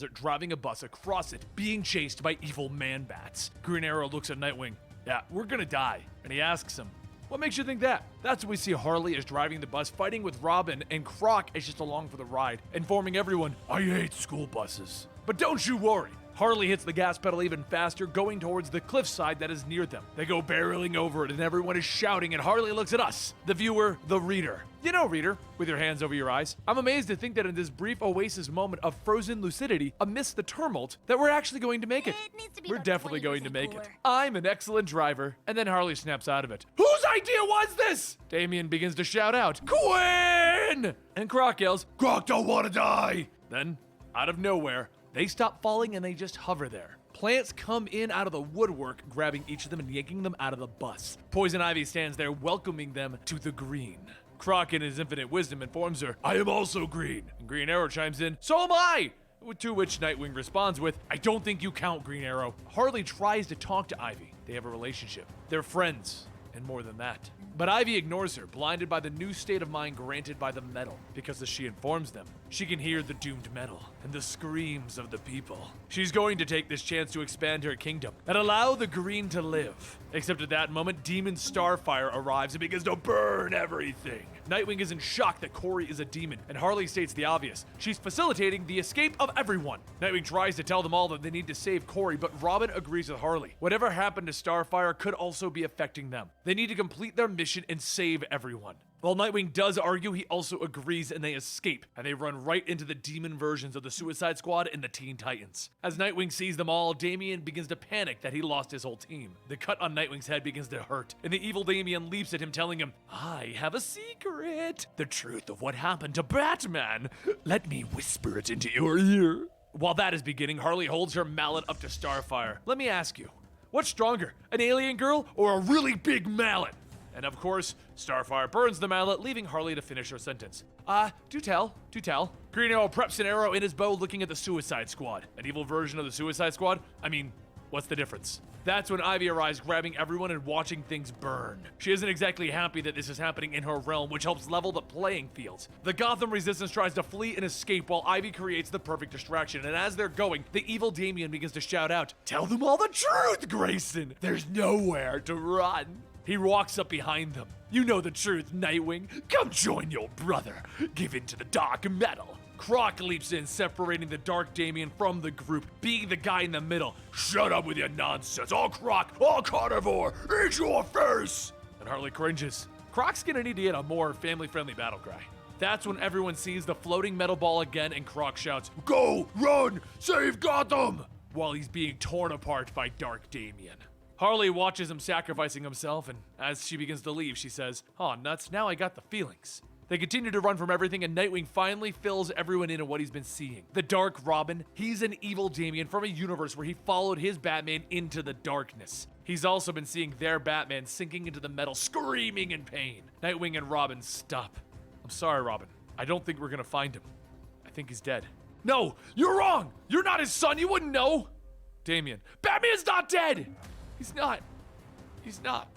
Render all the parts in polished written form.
are driving a bus across it, being chased by evil man-bats. Green Arrow looks at Nightwing. Yeah, we're gonna die. And he asks him, what makes you think that? That's when we see Harley is driving the bus, fighting with Robin, and Croc is just along for the ride, informing everyone, I hate school buses. But don't you worry. Harley hits the gas pedal even faster, going towards the cliffside that is near them. They go barreling over it, and everyone is shouting, and Harley looks at us, the viewer, the reader. You know, reader, with your hands over your eyes. I'm amazed to think that in this brief oasis moment of frozen lucidity, amidst the tumult, that we're actually going to make it. We're definitely going to make it. I'm an excellent driver. And then Harley snaps out of it. Whose idea was this? Damien begins to shout out, Quinn! And Croc yells, Croc don't want to die! Then, out of nowhere, they stop falling and they just hover there. Plants come in out of the woodwork, grabbing each of them and yanking them out of the bus. Poison Ivy stands there, welcoming them to the green. Croc, in his infinite wisdom, informs her, I am also green. And Green Arrow chimes in, so am I! To which Nightwing responds with, I don't think you count, Green Arrow. Harley tries to talk to Ivy. They have a relationship. They're friends, and more than that. But Ivy ignores her, blinded by the new state of mind granted by the metal, because as she informs them, she can hear the doomed metal and the screams of the people. She's going to take this chance to expand her kingdom and allow the green to live. Except at that moment, Demon Starfire arrives and begins to burn everything. Nightwing is in shock that Corey is a demon, and Harley states the obvious. She's facilitating the escape of everyone. Nightwing tries to tell them all that they need to save Corey, but Robin agrees with Harley. Whatever happened to Starfire could also be affecting them. They need to complete their mission and save everyone. While Nightwing does argue, he also agrees and they escape, and they run right into the demon versions of the Suicide Squad and the Teen Titans. As Nightwing sees them all, Damian begins to panic that he lost his whole team. The cut on Nightwing's head begins to hurt, and the evil Damian leaps at him, telling him, I have a secret. The truth of what happened to Batman. Let me whisper it into your ear. While that is beginning, Harley holds her mallet up to Starfire. Let me ask you, what's stronger, an alien girl or a really big mallet? And of course, Starfire burns the mallet, leaving Harley to finish her sentence. Do tell. Green Arrow preps an arrow in his bow, looking at the Suicide Squad. An evil version of the Suicide Squad? I mean, what's the difference? That's when Ivy arrives, grabbing everyone and watching things burn. She isn't exactly happy that this is happening in her realm, which helps level the playing fields. The Gotham Resistance tries to flee and escape while Ivy creates the perfect distraction, and as they're going, the evil Damian begins to shout out, Tell them all the truth, Grayson! There's nowhere to run. He walks up behind them. You know the truth, Nightwing. Come join your brother. Give in to the dark metal. Croc leaps in, separating the Dark Damian from the group, being the guy in the middle. Shut up with your nonsense. All Croc, all Carnivore, eat your face! And Harley cringes. Croc's gonna need to get a more family-friendly battle cry. That's when everyone sees the floating metal ball again, and Croc shouts, Go! Run! Save Gotham! While he's being torn apart by Dark Damian. Harley watches him sacrificing himself, and as she begins to leave, she says, Oh, nuts, now I got the feelings. They continue to run from everything, and Nightwing finally fills everyone in on what he's been seeing. The Dark Robin, he's an evil Damian from a universe where he followed his Batman into the darkness. He's also been seeing their Batman sinking into the metal, screaming in pain. Nightwing and Robin stop. I'm sorry, Robin. I don't think we're gonna find him. I think he's dead. No, you're wrong! You're not his son, you wouldn't know! Damian, Batman's not dead! He's not.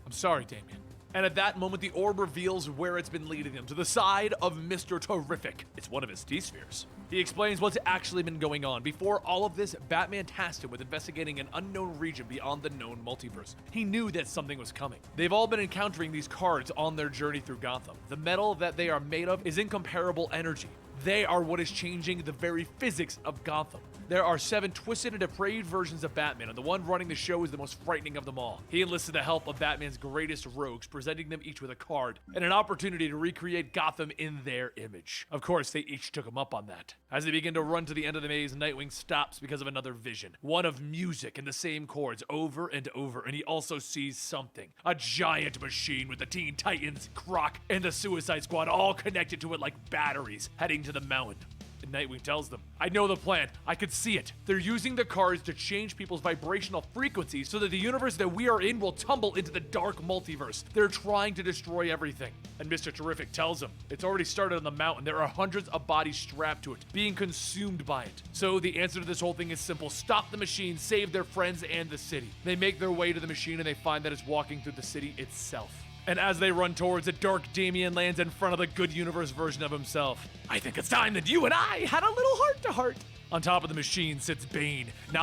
I'm sorry, Damian. And at that moment, the orb reveals where it's been leading them, to the side of Mr. Terrific. It's one of his T-spheres. He explains what's actually been going on. Before all of this, Batman tasked him with investigating an unknown region beyond the known multiverse. He knew that something was coming. They've all been encountering these cards on their journey through Gotham. The metal that they are made of is incomparable energy. They are what is changing the very physics of Gotham. There are 7 twisted and depraved versions of Batman, and the one running the show is the most frightening of them all. He enlisted the help of Batman's greatest rogues, presenting them each with a card and an opportunity to recreate Gotham in their image. Of course, they each took him up on that. As they begin to run to the end of the maze, Nightwing stops because of another vision. One of music and the same chords over and over, and he also sees something. A giant machine with the Teen Titans, Croc, and the Suicide Squad all connected to it like batteries, heading to the mountain. And Nightwing tells them, I know the plan. I could see it. They're using the cards to change people's vibrational frequencies so that the universe that we are in will tumble into the dark multiverse. They're trying to destroy everything. And Mr. Terrific tells him, it's already started on the mountain. There are hundreds of bodies strapped to it, being consumed by it. So the answer to this whole thing is simple. Stop the machine, save their friends and the city. They make their way to the machine and they find that it's walking through the city itself. And as they run towards it, Dark Damian lands in front of the good universe version of himself. I think it's time that you and I had a little heart-to-heart. On top of the machine sits Bane, now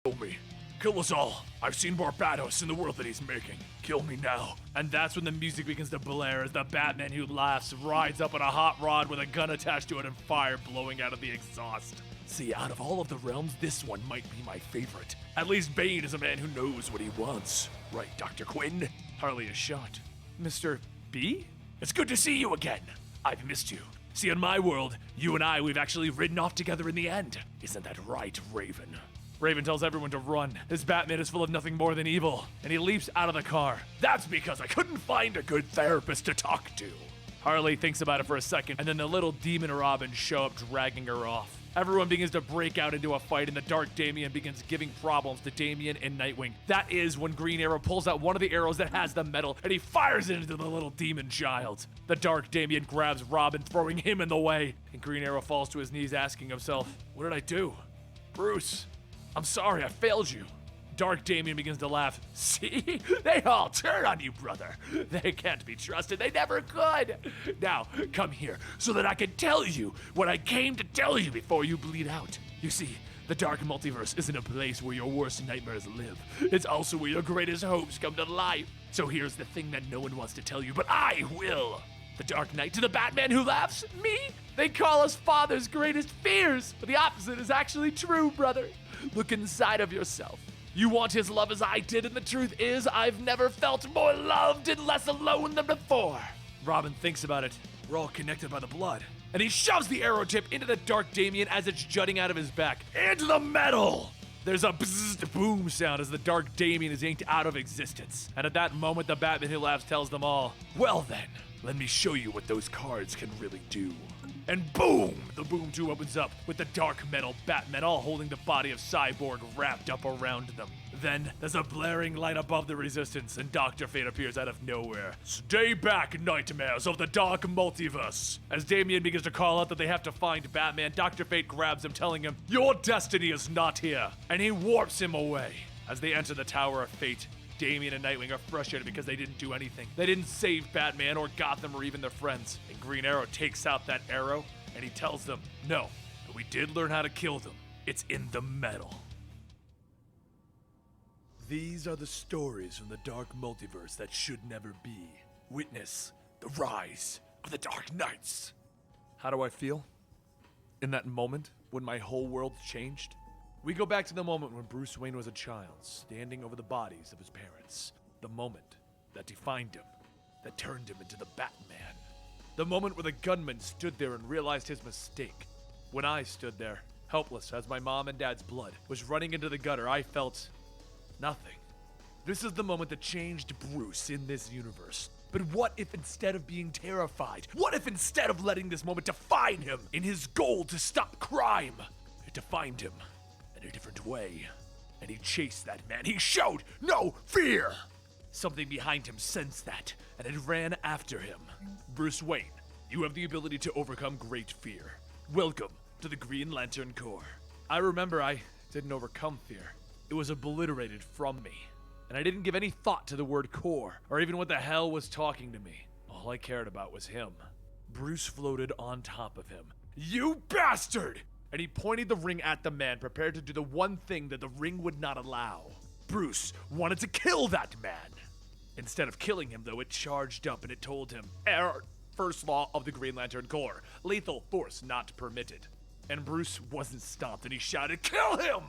kill me. Kill us all. I've seen Barbados in the world that he's making. Kill me now. And that's when the music begins to blare as the Batman who laughs rides up on a hot rod with a gun attached to it and fire blowing out of the exhaust. See, out of all of the realms, this one might be my favorite. At least Bane is a man who knows what he wants. Right, Dr. Quinn? Harley is shot. Mr. B? It's good to see you again. I've missed you. See, in my world, you and we've actually ridden off together in the end. Isn't that right, Raven? Raven tells everyone to run. This Batman is full of nothing more than evil, and he leaps out of the car. That's because I couldn't find a good therapist to talk to. Harley thinks about it for a second, and then the little demon Robin show up dragging her off. Everyone begins to break out into a fight, and the Dark Damian begins giving problems to Damian and Nightwing. That is when Green Arrow pulls out one of the arrows that has the metal, and he fires it into the little demon child. The Dark Damian grabs Robin, throwing him in the way, and Green Arrow falls to his knees asking himself, what did I do? Bruce, I'm sorry, I failed you. Dark Damian begins to laugh. See? They all turn on you, brother. They can't be trusted. They never could. Now, come here so that I can tell you what I came to tell you before you bleed out. You see, the dark multiverse isn't a place where your worst nightmares live. It's also where your greatest hopes come to life. So here's the thing that no one wants to tell you, but I will. The Dark Knight to the Batman who laughs? Me? They call us father's greatest fears, but the opposite is actually true, brother. Look inside of yourself. You want his love as I did, and the truth is, I've never felt more loved and less alone than before. Robin thinks about it. We're all connected by the blood. And he shoves the arrow tip into the Dark Damian as it's jutting out of his back. Into the metal! There's a bzzzt boom sound as the Dark Damian is inked out of existence. And at that moment, the Batman who laughs tells them all, well then, let me show you what those cards can really do. And boom! The boom tube opens up with the dark metal Batman all holding the body of Cyborg wrapped up around them. Then there's a blaring light above the resistance and Dr. Fate appears out of nowhere. Stay back, nightmares of the dark multiverse! As Damian begins to call out that they have to find Batman, Dr. Fate grabs him telling him, your destiny is not here! And he warps him away. As they enter the Tower of Fate, Damian and Nightwing are frustrated because they didn't do anything. They didn't save Batman or Gotham or even their friends. And Green Arrow takes out that arrow and he tells them, no, but we did learn how to kill them. It's in the metal. These are the stories from the dark multiverse that should never be. Witness the rise of the Dark Knights. How do I feel? In that moment when my whole world changed? We go back to the moment when Bruce Wayne was a child, standing over the bodies of his parents. The moment that defined him, that turned him into the Batman. The moment where the gunman stood there and realized his mistake. When I stood there, helpless as my mom and dad's blood was running into the gutter, I felt nothing. This is the moment that changed Bruce in this universe. But what if instead of being terrified, what if instead of letting this moment define him in his goal to stop crime, it defined him in a different way? And he chased that man. He showed no fear. Something behind him sensed that, and it ran after him. Bruce Wayne, you have the ability to overcome great fear. Welcome to the Green Lantern Corps. I remember I didn't overcome fear. It was obliterated from me. And I didn't give any thought to the word core, or even what the hell was talking to me. All I cared about was him. Bruce floated on top of him. You bastard! And he pointed the ring at the man, prepared to do the one thing that the ring would not allow. Bruce wanted to kill that man. Instead of killing him, though, it charged up and it told him, error, first law of the Green Lantern Corps, lethal force not permitted. And Bruce wasn't stopped and he shouted, kill him!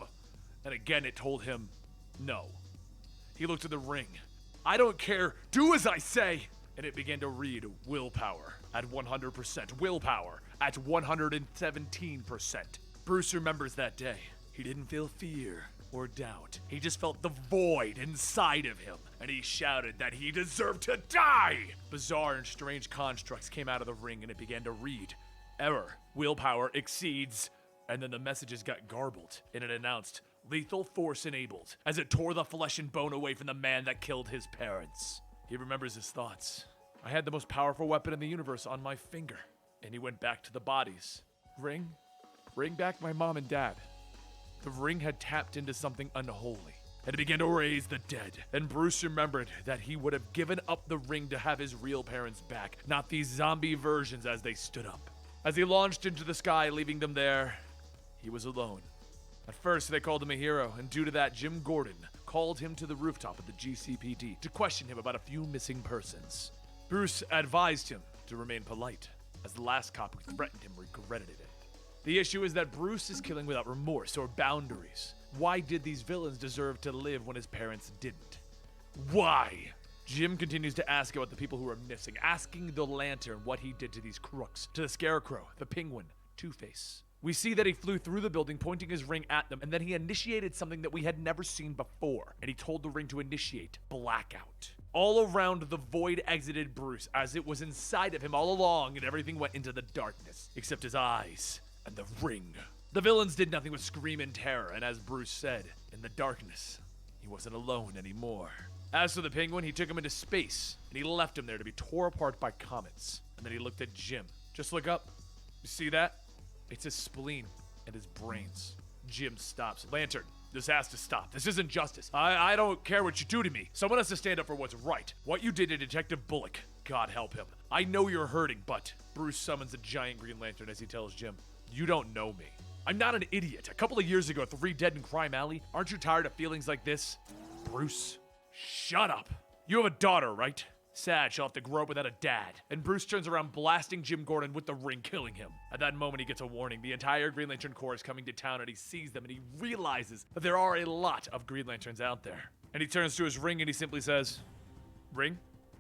And again it told him, no. He looked at the ring. I don't care, do as I say! And it began to read willpower at 100%, willpower at 117%. Bruce remembers that day. He didn't feel fear or doubt. He just felt the void inside of him, and he shouted that he deserved to die! Bizarre and strange constructs came out of the ring, and it began to read, error, willpower exceeds, and then the messages got garbled, and it announced, lethal force enabled, as it tore the flesh and bone away from the man that killed his parents. He remembers his thoughts. I had the most powerful weapon in the universe on my finger, and he went back to the bodies. Ring back my mom and dad. The ring had tapped into something unholy, and it began to raise the dead. And Bruce remembered that he would have given up the ring to have his real parents back, not these zombie versions as they stood up. As he launched into the sky, leaving them there, he was alone. At first, they called him a hero, and due to that, Jim Gordon called him to the rooftop of the GCPD to question him about a few missing persons. Bruce advised him to remain polite, as the last cop who threatened him regretted it. The issue is that Bruce is killing without remorse or boundaries. Why did these villains deserve to live when his parents didn't? Why? Jim continues to ask about the people who are missing, asking the Lantern what he did to these crooks, to the Scarecrow, the Penguin, Two-Face. We see that he flew through the building, pointing his ring at them, and then he initiated something that we had never seen before, and he told the ring to initiate blackout. All around, the void exited Bruce, as it was inside of him all along, and everything went into the darkness, except his eyes and the ring. The villains did nothing but scream in terror, and as Bruce said, in the darkness, he wasn't alone anymore. As for the Penguin, he took him into space, and he left him there to be torn apart by comets. And then he looked at Jim. Just look up. You see that? It's his spleen and his brains. Jim stops. Lantern, this has to stop. This isn't justice. I don't care what you do to me. Someone has to stand up for what's right. What you did to Detective Bullock, God help him. I know you're hurting, but Bruce summons a giant Green Lantern as he tells Jim, you don't know me. I'm not an idiot. A couple of years ago, 3 dead in Crime Alley. Aren't you tired of feelings like this? Bruce, shut up. You have a daughter, right? Sad she'll have to grow up without a dad. And Bruce turns around, blasting Jim Gordon with the ring, killing him. At that moment, he gets a warning. The entire Green Lantern Corps is coming to town, and he sees them, and he realizes that there are a lot of Green Lanterns out there. And he turns to his ring, and he simply says, ring?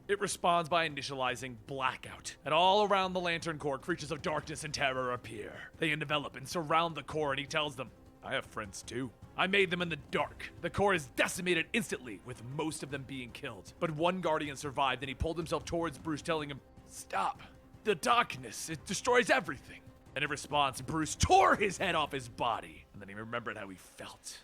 It responds by initializing blackout. And all around the Lantern Corps, creatures of darkness and terror appear. They envelop and surround the Corps, and he tells them, I have friends too. I made them in the dark. The Corps is decimated instantly, with most of them being killed. But one Guardian survived, and he pulled himself towards Bruce, telling him, stop. The darkness, it destroys everything. And in response, Bruce tore his head off his body. And then he remembered how he felt.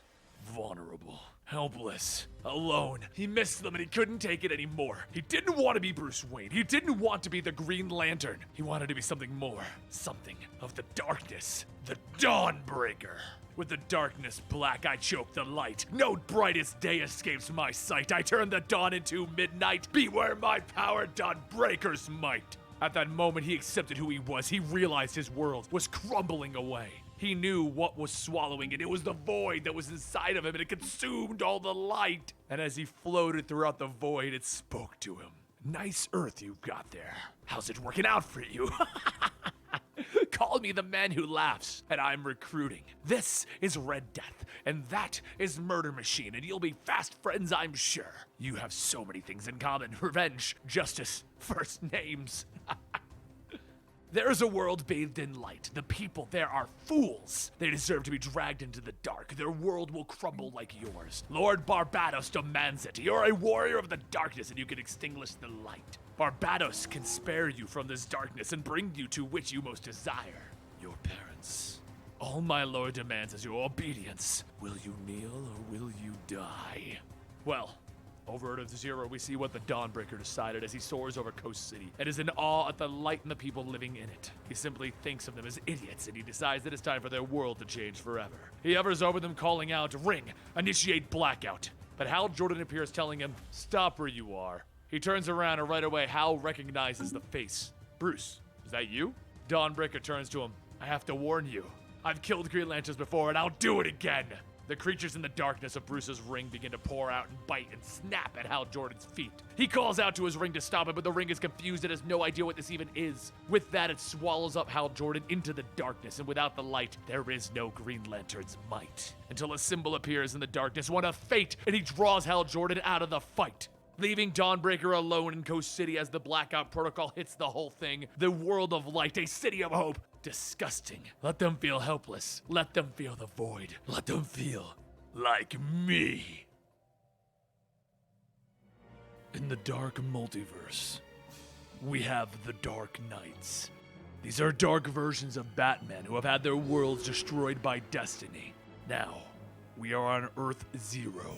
Vulnerable, helpless, alone. He missed them and he couldn't take it anymore. He didn't want to be Bruce Wayne. He didn't want to be the Green Lantern. He wanted to be something more. Something of the darkness. The Dawnbreaker. With the darkness black, I choke the light. No brightest day escapes my sight. I turn the dawn into midnight. Beware my power, Dawnbreaker's might. At that moment, he accepted who he was. He realized his world was crumbling away. He knew what was swallowing it. It was the void that was inside of him, and it consumed all the light. And as he floated throughout the void, it spoke to him. Nice Earth you got there. How's it working out for you? Call me the man who laughs, and I'm recruiting. This is Red Death, and that is Murder Machine, and you'll be fast friends, I'm sure. You have so many things in common. Revenge, justice, first names. There's a world bathed in light. The people there are fools. They deserve to be dragged into the dark. Their world will crumble like yours. Lord Barbados demands it. You're a warrior of the darkness, and you can extinguish the light. Barbados can spare you from this darkness and bring you to which you most desire. Your parents. All my lord demands is your obedience. Will you kneel or will you die? Well, over at Earth Zero, we see what the Dawnbreaker decided as he soars over Coast City and is in awe at the light and the people living in it. He simply thinks of them as idiots, and he decides that it's time for their world to change forever. He hovers over them, calling out, Ring, initiate blackout. But Hal Jordan appears, telling him, stop where you are. He turns around, and right away, Hal recognizes the face. Bruce, is that you? Dawnbreaker turns to him, I have to warn you. I've killed Green Lanterns before, and I'll do it again. The creatures in the darkness of Bruce's ring begin to pour out and bite and snap at Hal Jordan's feet. He calls out to his ring to stop it, but the ring is confused and has no idea what this even is. With that, it swallows up Hal Jordan into the darkness, and without the light, there is no Green Lantern's might. Until a symbol appears in the darkness, one of fate, and he draws Hal Jordan out of the fight. Leaving Dawnbreaker alone in Coast City as the blackout protocol hits the whole thing. The world of light, a city of hope. Disgusting. Let them feel helpless. Let them feel the void. Let them feel like me. In the dark multiverse, we have the Dark Knights. These are dark versions of Batman who have had their worlds destroyed by destiny. Now, we are on Earth Zero.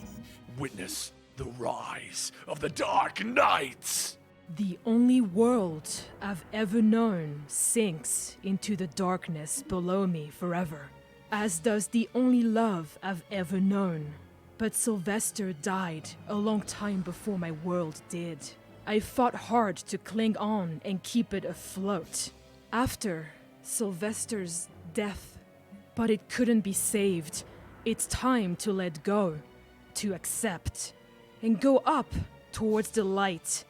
Witness the rise of the Dark Knights! The only world I've ever known sinks into the darkness below me forever. as does the only love I've ever known. But Sylvester died a long time before my world did. I fought hard to cling on and keep it afloat. After Sylvester's death, but it couldn't be saved. It's time to let go, to accept, and go up towards the light,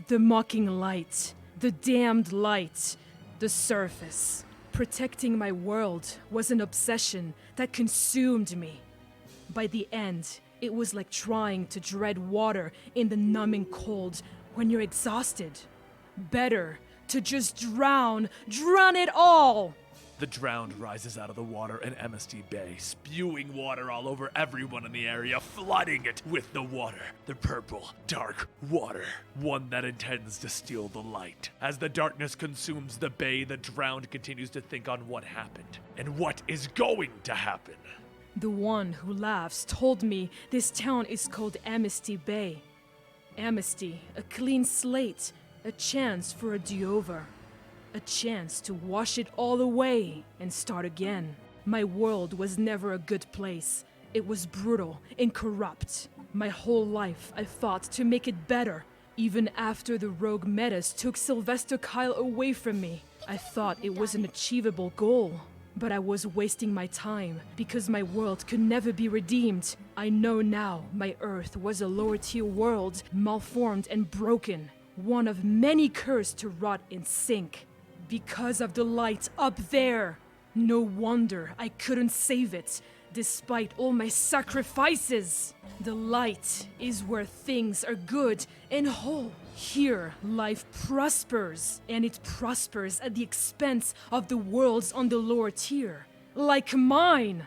the mocking light, the damned light, the surface. Protecting my world was an obsession that consumed me. By the end, it was like trying to tread water in the numbing cold when you're exhausted. Better to just drown it all! The drowned rises out of the water in Amnesty Bay, spewing water all over everyone in the area, flooding it with the water. The purple, dark water. One that intends to steal the light. As the darkness consumes the bay, the drowned continues to think on what happened and what is going to happen. The one who laughs told me this town is called Amnesty Bay. Amnesty, a clean slate, a chance for a do-over. A chance to wash it all away and start again. My world was never a good place. It was brutal and corrupt. My whole life I fought to make it better. Even after the rogue metas took Sylvester Kyle away from me, I thought it was an achievable goal. But I was wasting my time because my world could never be redeemed. I know now my Earth was a lower tier world, malformed and broken. One of many cursed to rot and sink. Because of the light up there. No wonder I couldn't save it, despite all my sacrifices. The light is where things are good and whole. Here, life prospers, and it prospers at the expense of the worlds on the lower tier. Like mine.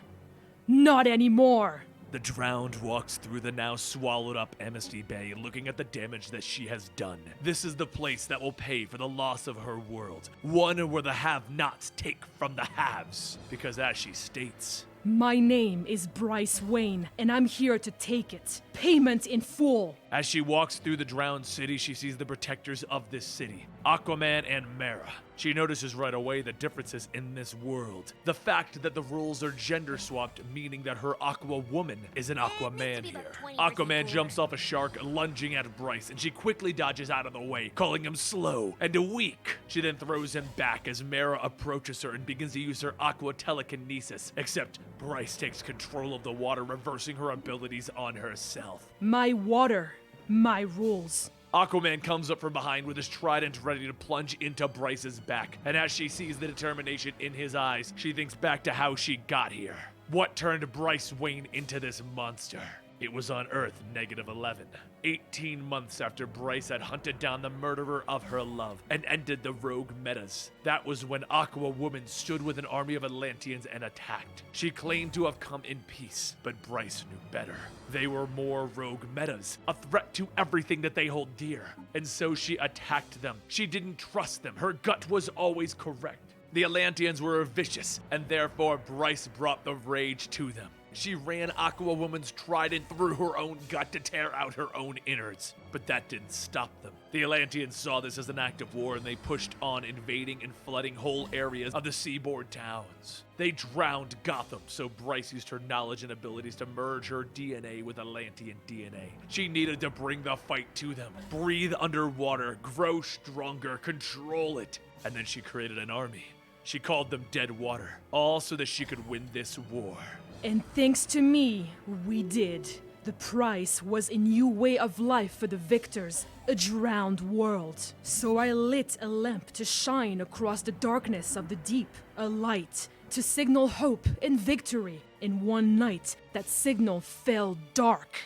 Not anymore. The drowned walks through the now swallowed up Amnesty Bay, looking at the damage that she has done. This is the place that will pay for the loss of her world. One where the have-nots take from the haves. Because as she states, my name is Bryce Wayne, and I'm here to take it. Payment in full. As she walks through the drowned city, she sees the protectors of this city, Aquaman and Mara. She notices right away the differences in this world. The fact that the rules are gender swapped, meaning that her Aqua Woman is an Aquaman here. Aquaman jumps off a shark, lunging at Bryce, and she quickly dodges out of the way, calling him slow and weak. She then throws him back as Mara approaches her and begins to use her Aqua Telekinesis, except Bryce takes control of the water, reversing her abilities on herself. My water, my rules. Aquaman comes up from behind with his trident ready to plunge into Bryce's back, and as she sees the determination in his eyes, she thinks back to how she got here. What turned Bryce Wayne into this monster? It was on Earth -11, 18 months after Bryce had hunted down the murderer of her love and ended the rogue metas. That was when Aqua Woman stood with an army of Atlanteans and attacked. She claimed to have come in peace, but Bryce knew better. They were more rogue metas, a threat to everything that they hold dear. And so she attacked them. She didn't trust them. Her gut was always correct. The Atlanteans were vicious, and therefore Bryce brought the rage to them. She ran Aqua Woman's trident through her own gut to tear out her own innards. But that didn't stop them. The Atlanteans saw this as an act of war, and they pushed on, invading and flooding whole areas of the seaboard towns. They drowned Gotham, so Bryce used her knowledge and abilities to merge her DNA with Atlantean DNA. She needed to bring the fight to them, breathe underwater, grow stronger, control it. And then she created an army. She called them Dead Water, all so that she could win this war. And thanks to me, we did. The price was a new way of life for the victors, a drowned world. So I lit a lamp to shine across the darkness of the deep, a light to signal hope and victory. And one night, that signal fell dark.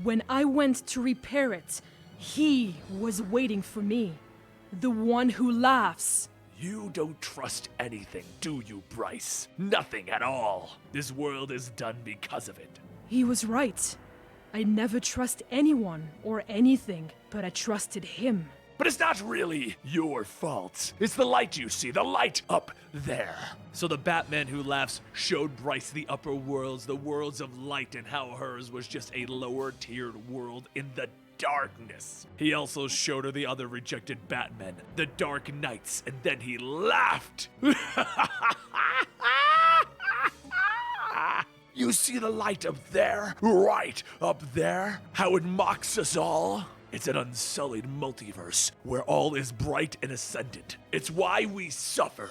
When I went to repair it, he was waiting for me, the one who laughs. You don't trust anything, do you, Bryce? Nothing at all. This world is done because of it. He was right. I never trust anyone or anything, but I trusted him. But it's not really your fault. It's the light you see, the light up there. So the Batman who laughs showed Bryce the upper worlds, the worlds of light, and how hers was just a lower tiered world in the darkness. He also showed her the other rejected Batmen, the Dark Knights, and then he laughed. You see the light up there? Right up there? How it mocks us all? It's an unsullied multiverse where all is bright and ascendant. It's why we suffer.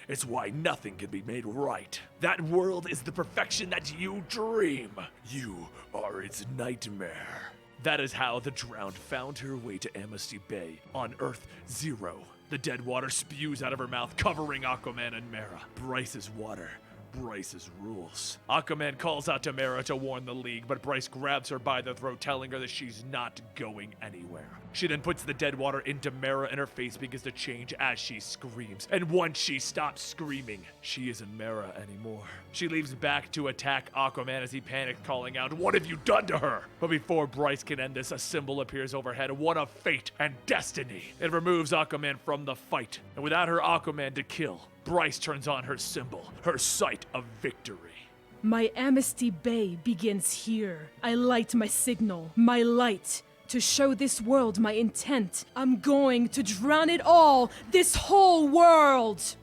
It's why nothing can be made right. That world is the perfection that you dream. You are its nightmare. That is how the Drowned found her way to Amnesty Bay on Earth Zero. The dead water spews out of her mouth, covering Aquaman and Mera. Bryce's water. Bryce's rules. Aquaman calls out to Mera to warn the League, but Bryce grabs her by the throat, telling her that she's not going anywhere. She then puts the dead water into Mera, and her face begins to change as she screams. And once she stops screaming, she isn't Mera anymore. She leaves back to attack Aquaman as he panics, calling out, "What have you done to her?" But before Bryce can end this, a symbol appears overhead, one of fate and destiny. It removes Aquaman from the fight, and without her Aquaman to kill, Bryce turns on her symbol, her sight of victory. My Amnesty Bay begins here. I light my signal, my light, to show this world my intent. I'm going to drown it all, this whole world!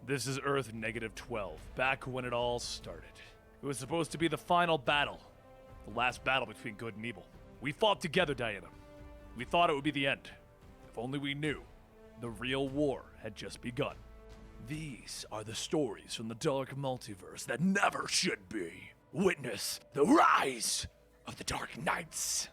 This is Earth -12, back when it all started. It was supposed to be the final battle, the last battle between good and evil. We fought together, Diana. We thought it would be the end. If only we knew. The real war had just begun. These are the stories from the dark multiverse that never should be. Witness the rise of the Dark Knights.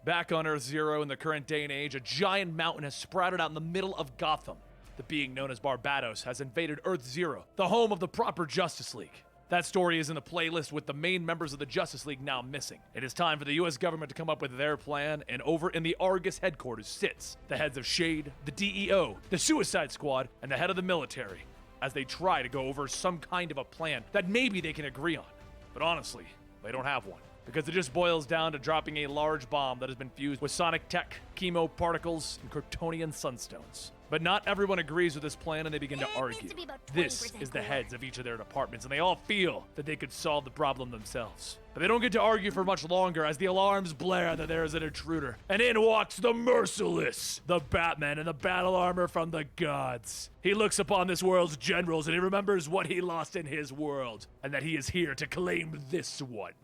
Back on Earth Zero in the current day and age, a giant mountain has sprouted out in the middle of Gotham. The being known as Barbados has invaded Earth Zero, the home of the proper Justice League. That story is in the playlist with the main members of the Justice League now missing. It is time for the US government to come up with their plan, and over in the Argus headquarters sits the heads of SHADE, the DEO, the Suicide Squad, and the head of the military, as they try to go over some kind of a plan that maybe they can agree on. But honestly, they don't have one, because it just boils down to dropping a large bomb that has been fused with sonic tech, chemo particles, and Kryptonian sunstones. But not everyone agrees with this plan, and they begin to argue. This is the heads of each of their departments, and they all feel that they could solve the problem themselves. But they don't get to argue for much longer as the alarms blare that there is an intruder. And in walks the Merciless, the Batman in the battle armor from the gods. He looks upon this world's generals, and he remembers what he lost in his world, and that he is here to claim this one.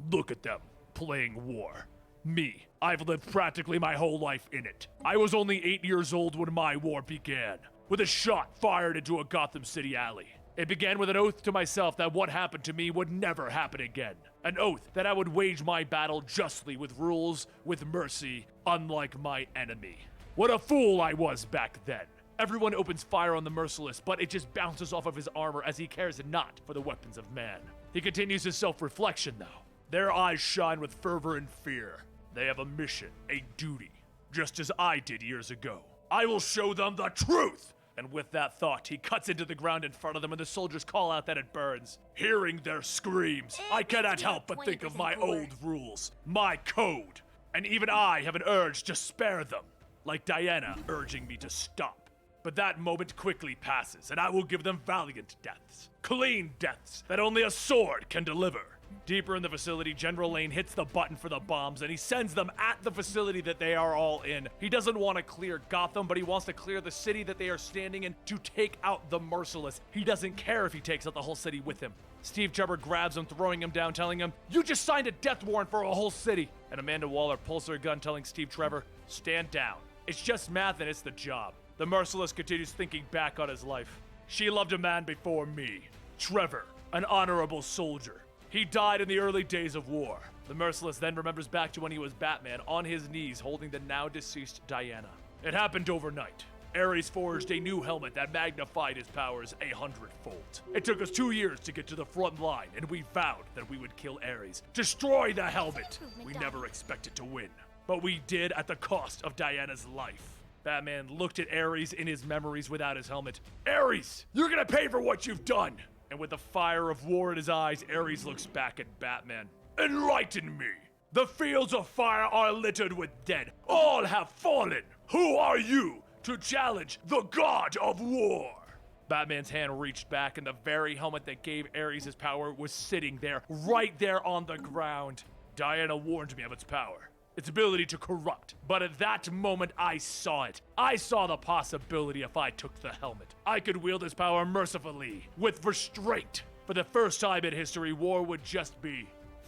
Look at them, playing war. Me, I've lived practically my whole life in it. I was only 8 years old when my war began, with a shot fired into a Gotham City alley. It began with an oath to myself that what happened to me would never happen again. An oath that I would wage my battle justly with rules, with mercy, unlike my enemy. What a fool I was back then. Everyone opens fire on the Merciless, but it just bounces off of his armor as he cares not for the weapons of man. He continues his self-reflection though. Their eyes shine with fervor and fear. They have a mission, a duty, just as I did years ago. I will show them the truth! And with that thought, he cuts into the ground in front of them, and the soldiers call out that it burns. Hearing their screams, I cannot help but think of my old rules, my code. And even I have an urge to spare them, like Diana urging me to stop. But that moment quickly passes, and I will give them valiant deaths. Clean deaths that only a sword can deliver. Deeper in the facility, General Lane hits the button for the bombs, and he sends them at the facility that they are all in. He doesn't want to clear Gotham, but he wants to clear the city that they are standing in to take out the Merciless. He doesn't care if he takes out the whole city with him. Steve Trevor grabs him, throwing him down, telling him, "You just signed a death warrant for a whole city." And Amanda Waller pulls her gun, telling Steve Trevor, "Stand down. It's just math and it's the job." The Merciless continues thinking back on his life. She loved a man before me. Trevor, an honorable soldier. He died in the early days of war. The Merciless then remembers back to when he was Batman, on his knees holding the now deceased Diana. It happened overnight. Ares forged a new helmet that magnified his powers 100-fold. It took us 2 years to get to the front line, and we vowed that we would kill Ares, destroy the helmet. We never expected to win, but we did at the cost of Diana's life. Batman looked at Ares in his memories without his helmet. "Ares, you're gonna pay for what you've done!" And with the fire of war in his eyes, Ares looks back at Batman. "Enlighten me! The fields of fire are littered with dead. All have fallen. Who are you to challenge the god of war?" Batman's hand reached back, and the very helmet that gave Ares his power was sitting there, right there on the ground. Diana warned me of its power, its ability to corrupt. But at that moment, I saw it. I saw the possibility if I took the helmet. I could wield his power mercifully, with restraint. For the first time in history, war would just be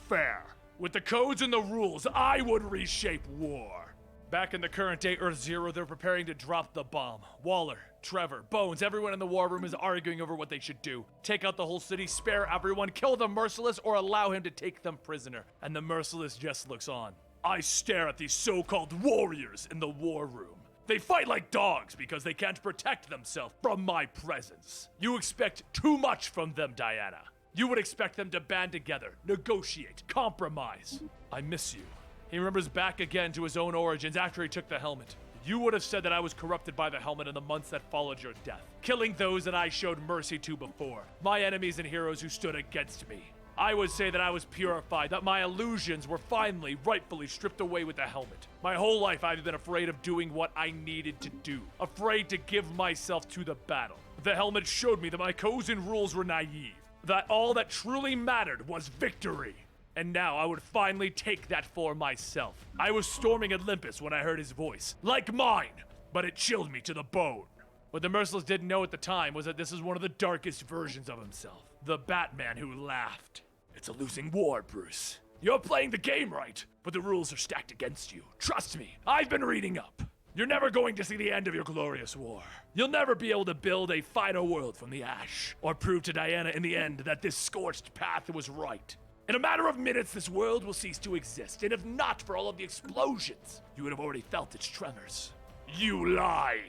fair. With the codes and the rules, I would reshape war. Back in the current day Earth Zero, they're preparing to drop the bomb. Waller, Trevor, Bones, everyone in the war room is arguing over what they should do. Take out the whole city, spare everyone, kill the Merciless, or allow him to take them prisoner. And the Merciless just looks on. I stare at these so-called warriors in the war room. They fight like dogs because they can't protect themselves from my presence. You expect too much from them, Diana. You would expect them to band together, negotiate, compromise. I miss you. He remembers back again to his own origins after he took the helmet. You would have said that I was corrupted by the helmet in the months that followed your death, killing those that I showed mercy to before, my enemies and heroes who stood against me. I would say that I was purified, that my illusions were finally, rightfully stripped away with the helmet. My whole life I've been afraid of doing what I needed to do, afraid to give myself to the battle. The helmet showed me that my codes and rules were naive, that all that truly mattered was victory. And now I would finally take that for myself. I was storming Olympus when I heard his voice, like mine, but it chilled me to the bone. What the Merciless didn't know at the time was that this is one of the darkest versions of himself. The Batman who laughed. It's a losing war, Bruce. You're playing the game right, but the rules are stacked against you. Trust me, I've been reading up. You're never going to see the end of your glorious war. You'll never be able to build a final world from the ash, or prove to Diana in the end that this scorched path was right. In a matter of minutes, this world will cease to exist, and if not for all of the explosions, you would have already felt its tremors. You lie!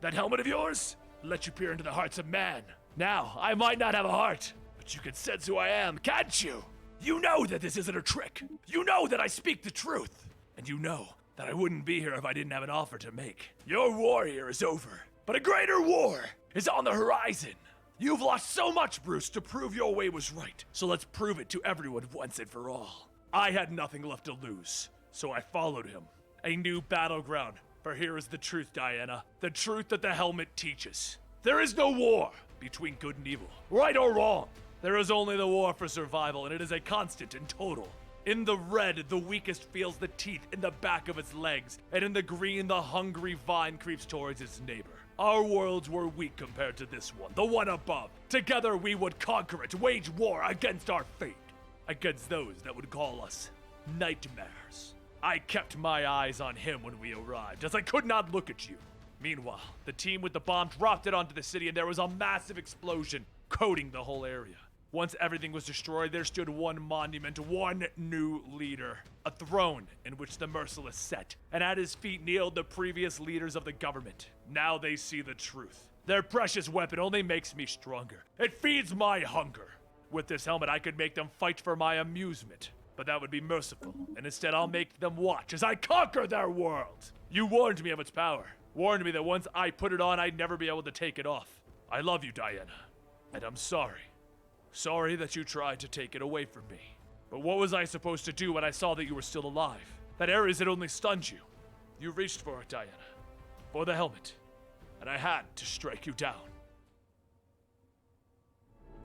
That helmet of yours let you peer into the hearts of man. Now, I might not have a heart, but you can sense who I am, can't you? You know that this isn't a trick. You know that I speak the truth. And you know that I wouldn't be here if I didn't have an offer to make. Your war here is over, but a greater war is on the horizon. You've lost so much, Bruce, to prove your way was right. So let's prove it to everyone once and for all. I had nothing left to lose, so I followed him. A new battleground. For here is the truth, Diana. The truth that the helmet teaches. There is no war between good and evil, right or wrong. There is only the war for survival, and it is a constant and total. In the red, the weakest feels the teeth in the back of its legs, and in the green, the hungry vine creeps towards its neighbor. Our worlds were weak compared to this one, the one above. Together we would conquer it, wage war against our fate, against those that would call us nightmares. I kept my eyes on him when we arrived, as I could not look at you. Meanwhile, the team with the bomb dropped it onto the city, and there was a massive explosion, coating the whole area. Once everything was destroyed, there stood one monument, one new leader. A throne in which the Merciless sat, and at his feet kneeled the previous leaders of the government. Now they see the truth. Their precious weapon only makes me stronger. It feeds my hunger. With this helmet, I could make them fight for my amusement. But that would be merciful, and instead I'll make them watch as I conquer their world. You warned me of its power. Warned me that once I put it on, I'd never be able to take it off. I love you, Diana, and I'm sorry. Sorry that you tried to take it away from me. But what was I supposed to do when I saw that you were still alive? That Ares had only stunned you. You reached for it, Diana. For the helmet. And I had to strike you down.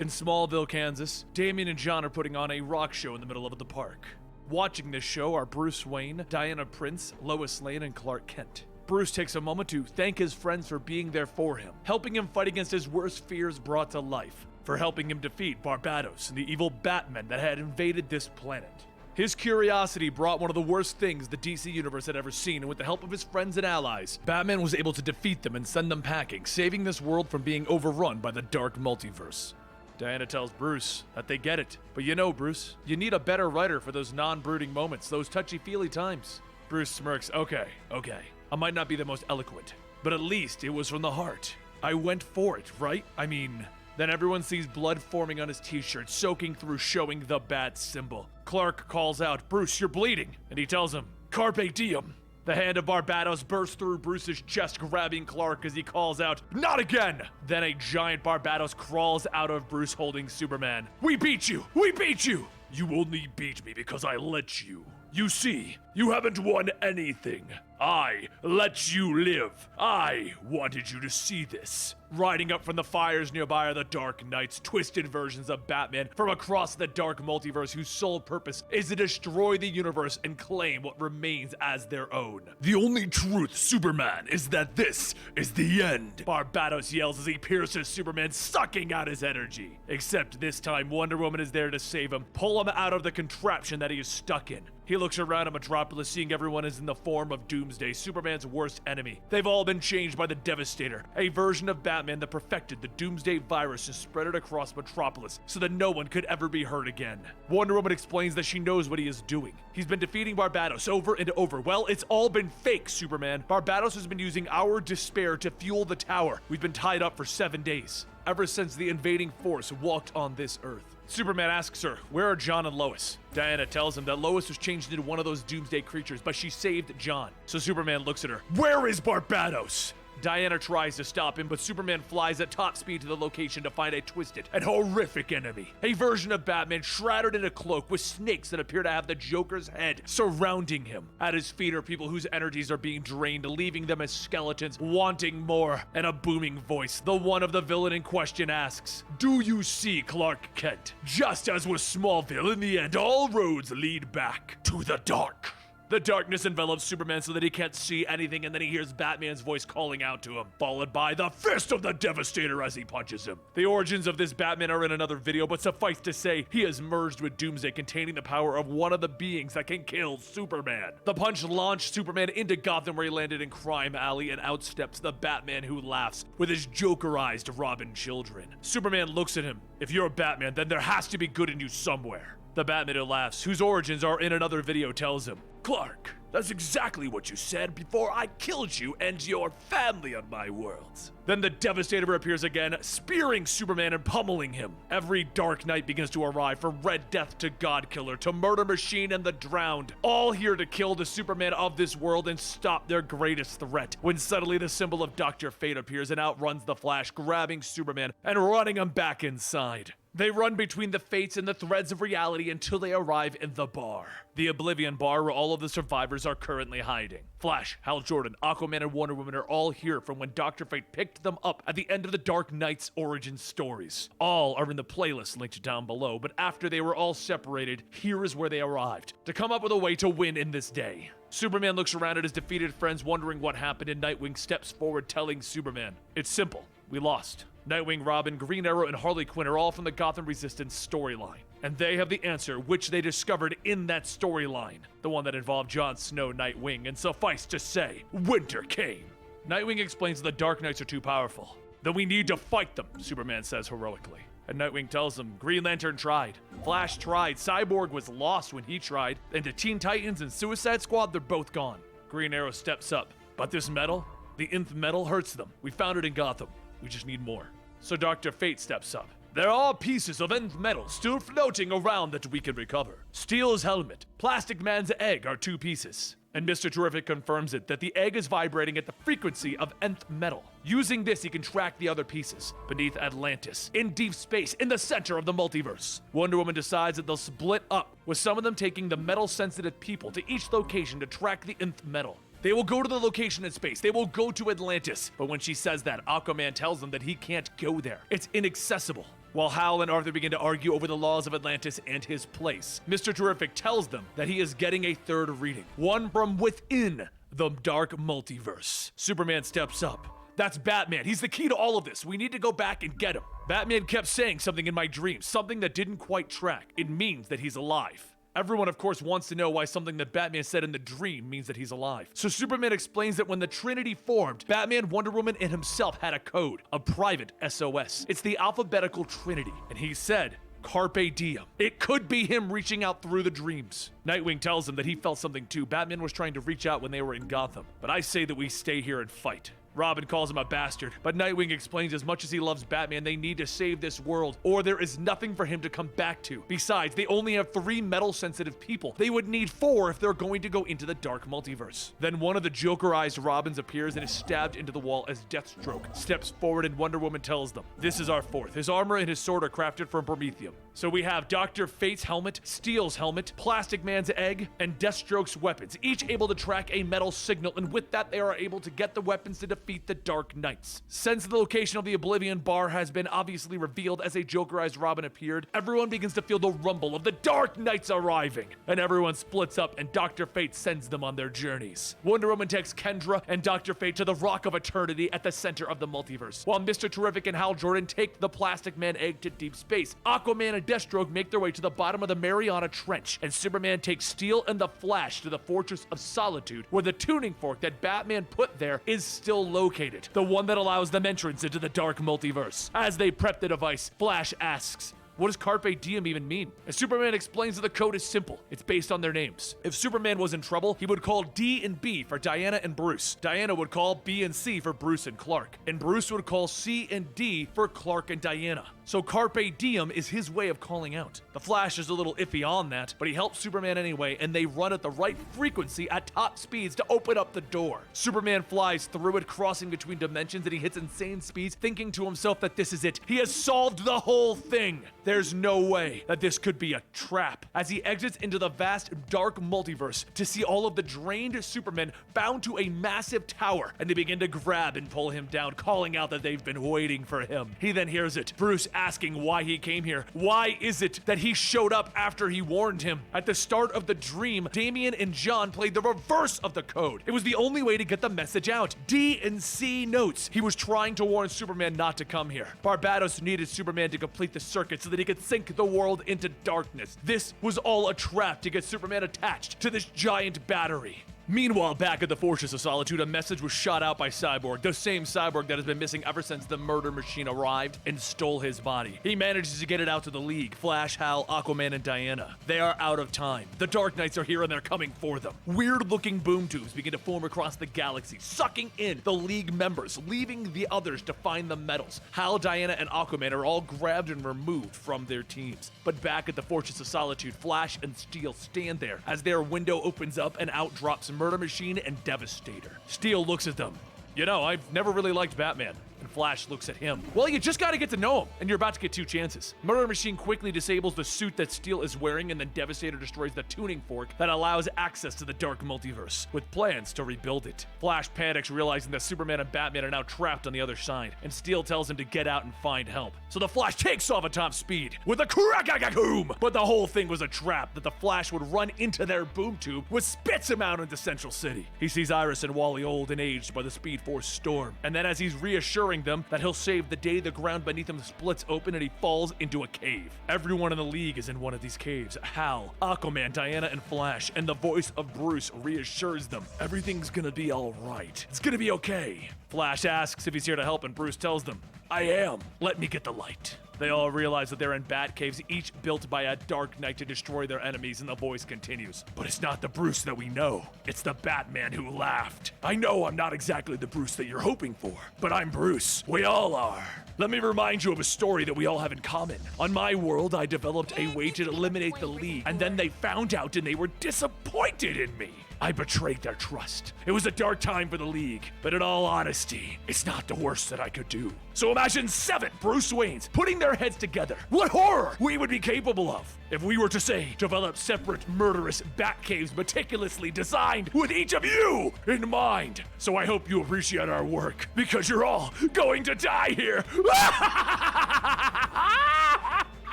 In Smallville, Kansas, Damien and John are putting on a rock show in the middle of the park. Watching this show are Bruce Wayne, Diana Prince, Lois Lane, and Clark Kent. Bruce takes a moment to thank his friends for being there for him, helping him fight against his worst fears brought to life, for helping him defeat Barbados and the evil Batman that had invaded this planet. His curiosity brought one of the worst things the DC Universe had ever seen, and with the help of his friends and allies, Batman was able to defeat them and send them packing, saving this world from being overrun by the dark multiverse. Diana tells Bruce that they get it, but you know, Bruce, you need a better writer for those non-brooding moments, those touchy-feely times. Bruce smirks, okay. I might not be the most eloquent, but at least it was from the heart. I went for it, right? Then everyone sees blood forming on his t-shirt, soaking through, showing the bat symbol. Clark calls out, Bruce, you're bleeding. And he tells him, Carpe diem. The hand of Barbados bursts through Bruce's chest, grabbing Clark as he calls out, not again! Then a giant Barbados crawls out of Bruce holding Superman. We beat you! We beat you! You only beat me because I let you. You see, you haven't won anything. I let you live. I wanted you to see this. Riding up from the fires nearby are the Dark Knights, twisted versions of Batman from across the dark multiverse whose sole purpose is to destroy the universe and claim what remains as their own. The only truth, Superman, is that this is the end. Barbados yells as he pierces Superman, sucking out his energy. Except this time, Wonder Woman is there to save him, pull him out of the contraption that he is stuck in. He looks around at Metropolis, seeing everyone is in the form of Doomsday, Superman's worst enemy. They've all been changed by the Devastator, a version of Batman that perfected the Doomsday virus and spread it across Metropolis so that no one could ever be hurt again. Wonder Woman explains that she knows what he is doing. He's been defeating Barbados over and over. Well, it's all been fake, Superman. Barbados has been using our despair to fuel the tower. We've been tied up for 7 days, ever since the invading force walked on this Earth. Superman asks her, where are John and Lois? Diana tells him that Lois was changed into one of those Doomsday creatures, but she saved John. So Superman looks at her. Where is Barbados? Diana tries to stop him, but Superman flies at top speed to the location to find a twisted and horrific enemy. A version of Batman shrouded in a cloak with snakes that appear to have the Joker's head surrounding him. At his feet are people whose energies are being drained, leaving them as skeletons, wanting more. And a booming voice, the one of the villain in question, asks, do you see Clark Kent? Just as with Smallville, in the end, all roads lead back to the dark. The darkness envelops Superman so that he can't see anything, and then he hears Batman's voice calling out to him, followed by the fist of the Devastator as he punches him. The origins of this Batman are in another video, but suffice to say, he has merged with Doomsday, containing the power of one of the beings that can kill Superman. The punch launched Superman into Gotham, where he landed in Crime Alley, and outsteps the Batman who laughs with his Jokerized Robin children. Superman looks at him. If you're Batman, then there has to be good in you somewhere. The Batman who laughs, whose origins are in another video, tells him, Clark, that's exactly what you said before I killed you and your family on my worlds. Then the Devastator appears again, spearing Superman and pummeling him. Every Dark Knight begins to arrive, from Red Death to Godkiller to Murder Machine and the Drowned, all here to kill the Superman of this world and stop their greatest threat. When suddenly the symbol of Dr. Fate appears and outruns the Flash, grabbing Superman and running him back inside. They run between the fates and the threads of reality until they arrive in the bar. The Oblivion Bar, where all of the survivors are currently hiding. Flash, Hal Jordan, Aquaman, and Wonder Woman are all here from when Dr. Fate picked them up at the end of the Dark Knight's origin stories. All are in the playlist linked down below, but after they were all separated, here is where they arrived, to come up with a way to win in this day. Superman looks around at his defeated friends, wondering what happened, and Nightwing steps forward, telling Superman, it's simple, we lost. Nightwing, Robin, Green Arrow, and Harley Quinn are all from the Gotham Resistance storyline. And they have the answer, which they discovered in that storyline. The one that involved Jon Snow, Nightwing, and suffice to say, winter came. Nightwing explains the Dark Knights are too powerful. Then we need to fight them, Superman says heroically. And Nightwing tells him, Green Lantern tried, Flash tried, Cyborg was lost when he tried, and to Teen Titans and Suicide Squad, they're both gone. Green Arrow steps up. But this metal, the nth metal, hurts them. We found it in Gotham. We just need more. So Dr. Fate steps up. There are pieces of nth metal still floating around that we can recover. Steel's helmet, Plastic Man's egg are 2 pieces. And Mr. Terrific confirms it, that the egg is vibrating at the frequency of nth metal. Using this, he can track the other pieces beneath Atlantis, in deep space, in the center of the multiverse. Wonder Woman decides that they'll split up, with some of them taking the metal-sensitive people to each location to track the nth metal. They will go to the location in space. They will go to Atlantis. But when she says that, Aquaman tells them that he can't go there. It's inaccessible. While Hal and Arthur begin to argue over the laws of Atlantis and his place, Mr. Terrific tells them that he is getting a third reading, one from within the dark multiverse. Superman steps up. That's Batman. He's the key to all of this. We need to go back and get him. Batman kept saying something in my dreams, something that didn't quite track. It means that he's alive. Everyone, of course, wants to know why something that Batman said in the dream means that he's alive. So Superman explains that when the Trinity formed, Batman, Wonder Woman, and himself had a code, a private SOS. It's the alphabetical Trinity. And he said, Carpe diem. It could be him reaching out through the dreams. Nightwing tells him that he felt something too. Batman was trying to reach out when they were in Gotham. But I say that we stay here and fight. Robin calls him a bastard, but Nightwing explains as much as he loves Batman, they need to save this world, or there is nothing for him to come back to. Besides, they only have 3 metal-sensitive people. They would need 4 if they're going to go into the dark multiverse. Then one of the Jokerized Robins appears and is stabbed into the wall as Deathstroke steps forward, and Wonder Woman tells them, "This is our 4th. His armor and his sword are crafted from promethium." So we have Dr. Fate's helmet, Steel's helmet, Plastic Man's egg, and Deathstroke's weapons, each able to track a metal signal, and with that they are able to get the weapons to defeat the Dark Knights. Since the location of the Oblivion Bar has been obviously revealed as a Jokerized Robin appeared, everyone begins to feel the rumble of the Dark Knights arriving, and everyone splits up and Dr. Fate sends them on their journeys. Wonder Woman takes Kendra and Dr. Fate to the Rock of Eternity at the center of the multiverse, while Mr. Terrific and Hal Jordan take the Plastic Man egg to deep space. Aquaman and Deathstroke make their way to the bottom of the Mariana Trench, and Superman takes Steel and the Flash to the Fortress of Solitude, where the tuning fork that Batman put there is still located, the one that allows them entrance into the dark multiverse. As they prep the device, Flash asks, "What does Carpe Diem even mean?" And Superman explains that the code is simple. It's based on their names. If Superman was in trouble, he would call D and B for Diana and Bruce. Diana would call B and C for Bruce and Clark. And Bruce would call C and D for Clark and Diana. So Carpe Diem is his way of calling out. The Flash is a little iffy on that, but he helps Superman anyway, and they run at the right frequency at top speeds to open up the door. Superman flies through it, crossing between dimensions, and he hits insane speeds, thinking to himself that this is it. He has solved the whole thing. There's no way that this could be a trap. As he exits into the vast, dark multiverse to see all of the drained Supermen bound to a massive tower, and they begin to grab and pull him down, calling out that they've been waiting for him. He then hears it. Bruce asking why he came here. Why is it that he showed up after he warned him? At the start of the dream, Damian and John played the reverse of the code. It was the only way to get the message out. D and C notes. He was trying to warn Superman not to come here. Barbados needed Superman to complete the circuit so that he could sink the world into darkness. This was all a trap to get Superman attached to this giant battery. Meanwhile, back at the Fortress of Solitude, a message was shot out by Cyborg, the same Cyborg that has been missing ever since the murder machine arrived and stole his body. He manages to get it out to the League, Flash, Hal, Aquaman, and Diana. They are out of time. The Dark Knights are here and they're coming for them. Weird-looking boom tubes begin to form across the galaxy, sucking in the League members, leaving the others to find the metals. Hal, Diana, and Aquaman are all grabbed and removed from their teams. But back at the Fortress of Solitude, Flash and Steel stand there as their window opens up and out drops Murder Machine and Devastator. Steel looks at them. "You know, I've never really liked Batman." And Flash looks at him. "Well, you just gotta get to know him, and you're about to get 2 chances." Murder Machine quickly disables the suit that Steel is wearing, and then Devastator destroys the tuning fork that allows access to the dark multiverse, with plans to rebuild it. Flash panics, realizing that Superman and Batman are now trapped on the other side, and Steel tells him to get out and find help. So the Flash takes off at top speed with a crack-a-boom! But the whole thing was a trap that the Flash would run into their boom tube, which spits him out into Central City. He sees Iris and Wally old and aged by the Speed Force storm, and then as he's reassuring them that he'll save the day, the ground beneath him splits open and he falls into a cave. Everyone in the League is in one of these caves. Hal, Aquaman, Diana, and Flash, and the voice of Bruce reassures them. Everything's gonna be alright. It's gonna be okay. Flash asks if he's here to help, and Bruce tells them, "I am. Let me get the light." They all realize that they're in bat caves, each built by a Dark Knight to destroy their enemies, and the voice continues. "But it's not the Bruce that we know. It's the Batman who laughed. I know I'm not exactly the Bruce that you're hoping for, but I'm Bruce. We all are. Let me remind you of a story that we all have in common. On my world, I developed a way to eliminate the League, and then they found out and they were disappointed in me. I betrayed their trust. It was a dark time for the League, but in all honesty, it's not the worst that I could do. So imagine 7 Bruce Waynes putting their heads together. What horror we would be capable of if we were to, say, develop separate murderous bat caves meticulously designed with each of you in mind. So I hope you appreciate our work, because you're all going to die here."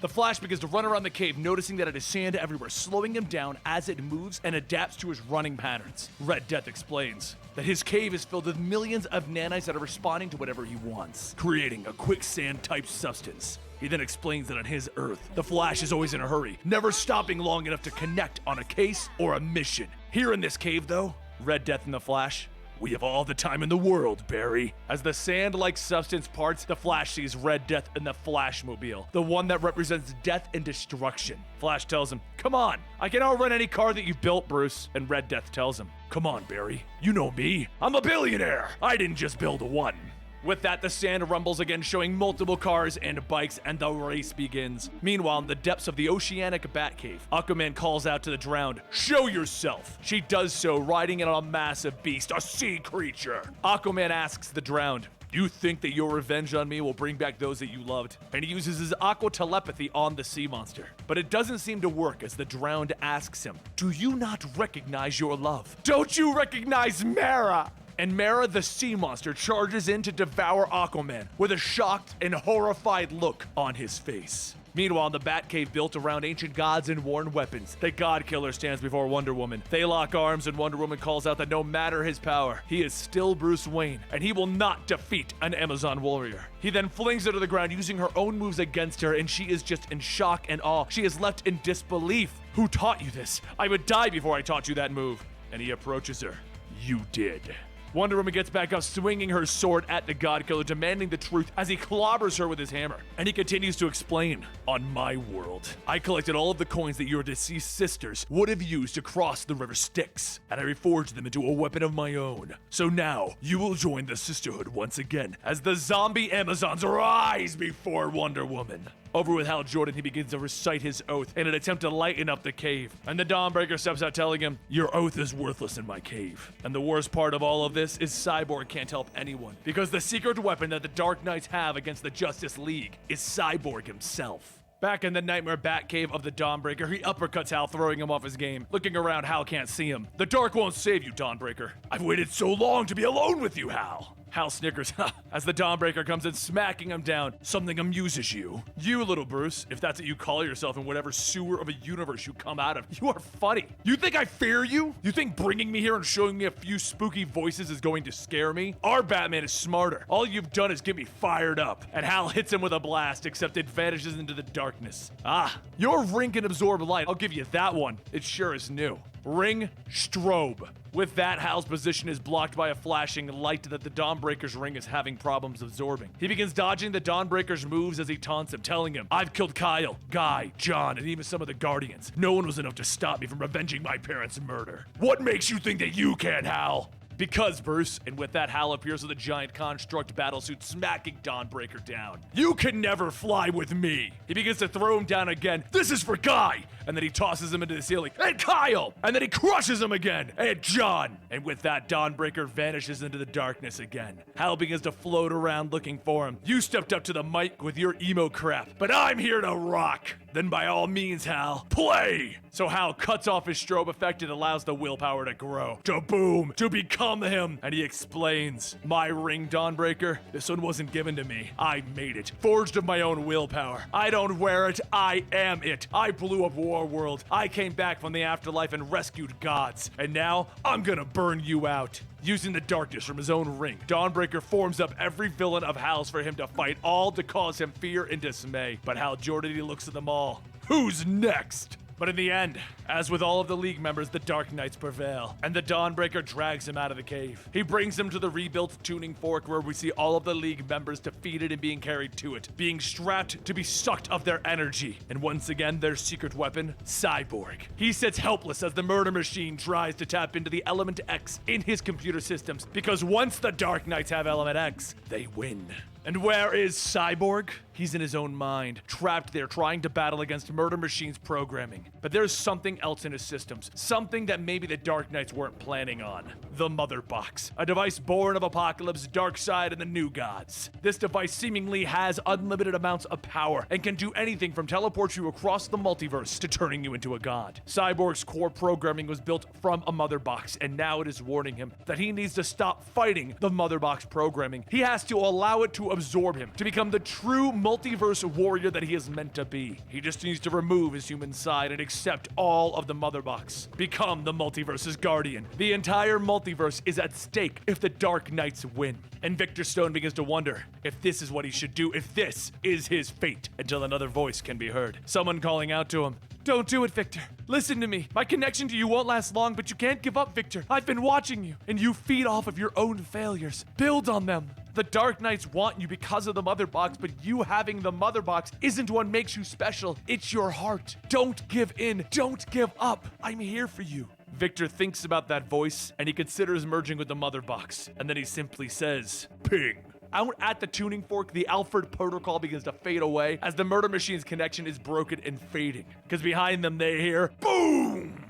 The Flash begins to run around the cave, noticing that it is sand everywhere, slowing him down as it moves and adapts to his running patterns. Red Death explains that his cave is filled with millions of nanites that are responding to whatever he wants, creating a quicksand-type substance. He then explains that on his Earth, the Flash is always in a hurry, never stopping long enough to connect on a case or a mission. Here in this cave, though, Red Death and the Flash We have all the time in the world, Barry. As the sand-like substance parts, the Flash sees Red Death in the Flashmobile, the one that represents death and destruction. Flash tells him, come on, I can outrun any car that you've built, Bruce. And Red Death tells him, come on, Barry, you know me. I'm a billionaire. I didn't just build one. With that, the sand rumbles again, showing multiple cars and bikes, and the race begins. Meanwhile, in the depths of the oceanic Batcave, Aquaman calls out to the drowned, show yourself! She does so, riding in on a massive beast, a sea creature. Aquaman asks the drowned, you think that your revenge on me will bring back those that you loved? And he uses his aqua telepathy on the sea monster. But it doesn't seem to work as the drowned asks him, do you not recognize your love? Don't you recognize Mara? And Mara, the sea monster, charges in to devour Aquaman with a shocked and horrified look on his face. Meanwhile, in the Batcave built around ancient gods and worn weapons, the God Killer stands before Wonder Woman. They lock arms and Wonder Woman calls out that no matter his power, he is still Bruce Wayne, and he will not defeat an Amazon warrior. He then flings her to the ground using her own moves against her, and she is just in shock and awe. She is left in disbelief. Who taught you this? I would die before I taught you that move. And he approaches her. You did. Wonder Woman gets back up, swinging her sword at the God Killer, demanding the truth as he clobbers her with his hammer. And he continues to explain, on my world, I collected all of the coins that your deceased sisters would have used to cross the river Styx, and I reforged them into a weapon of my own. So now, you will join the Sisterhood once again, as the zombie Amazons rise before Wonder Woman. Over with Hal Jordan, he begins to recite his oath in an attempt to lighten up the cave. And the Dawnbreaker steps out telling him, your oath is worthless in my cave. And the worst part of all of this is Cyborg can't help anyone, because the secret weapon that the Dark Knights have against the Justice League is Cyborg himself. Back in the Nightmare Batcave of the Dawnbreaker, he uppercuts Hal, throwing him off his game. Looking around, Hal can't see him. The dark won't save you, Dawnbreaker. I've waited so long to be alone with you, Hal. Hal snickers as the Dawnbreaker comes in, smacking him down. Something amuses you. You, little Bruce, if that's what you call yourself in whatever sewer of a universe you come out of, you are funny. You think I fear you? You think bringing me here and showing me a few spooky voices is going to scare me? Our Batman is smarter. All you've done is get me fired up. And Hal hits him with a blast, except it vanishes into the darkness. Ah, your ring can absorb light. I'll give you that one. It sure is new. Ring strobe. With that, Hal's position is blocked by a flashing light that the Dawnbreaker's ring is having problems absorbing. He begins dodging the Dawnbreaker's moves as he taunts him, telling him, I've killed Kyle, Guy, John, and even some of the Guardians. No one was enough to stop me from avenging my parents' murder. What makes you think that you can, Hal? Because, Bruce, and with that, Hal appears with a giant construct battlesuit, smacking Dawnbreaker down. You can never fly with me. He begins to throw him down again. This is for Guy. And then he tosses him into the ceiling. And Kyle. And then he crushes him again. And John. And with that, Dawnbreaker vanishes into the darkness again. Hal begins to float around looking for him. You stepped up to the mic with your emo crap, but I'm here to rock. Then by all means, Hal, play! So Hal cuts off his strobe effect and allows the willpower to grow, to boom, to become him. And he explains, my ring, Dawnbreaker, this one wasn't given to me. I made it, forged of my own willpower. I don't wear it, I am it. I blew up Warworld. I came back from the afterlife and rescued gods. And now, I'm gonna burn you out. Using the darkness from his own ring, Dawnbreaker forms up every villain of Hal's for him to fight, all to cause him fear and dismay. But Hal Jordan, he looks at them all. Who's next? But in the end, as with all of the League members, the Dark Knights prevail, and the Dawnbreaker drags him out of the cave. He brings him to the rebuilt tuning fork where we see all of the League members defeated and being carried to it, being strapped to be sucked of their energy. And once again, their secret weapon, Cyborg. He sits helpless as the murder machine tries to tap into the Element X in his computer systems, because once the Dark Knights have Element X, they win. And where is Cyborg? He's in his own mind, trapped there trying to battle against Murder Machine's programming. But there's something else in his systems, something that maybe the Dark Knights weren't planning on. The Mother Box, a device born of Apocalypse, Darkseid, and the New Gods. This device seemingly has unlimited amounts of power and can do anything from teleport you across the multiverse to turning you into a god. Cyborg's core programming was built from a Mother Box, and now it is warning him that he needs to stop fighting the Mother Box programming. He has to allow it to absorb him, to become the true multiverse warrior that he is meant to be. He just needs to remove his human side and accept all of the Mother Box. Become the multiverse's guardian. The entire multiverse is at stake if the Dark Knights win. And Victor Stone begins to wonder if this is what he should do, if this is his fate, until another voice can be heard. Someone calling out to him, Don't do it, Victor. Listen to me. My connection to you won't last long, but you can't give up, Victor. I've been watching you, and you feed off of your own failures. Build on them. The Dark Knights want you because of the Mother Box, but you having the Mother Box isn't what makes you special. It's your heart. Don't give in. Don't give up. I'm here for you. Victor thinks about that voice, and he considers merging with the Mother Box, and then he simply says, ping. Out at the tuning fork, the Alfred protocol begins to fade away as the Murder Machine's connection is broken and fading. Because behind them they hear, boom!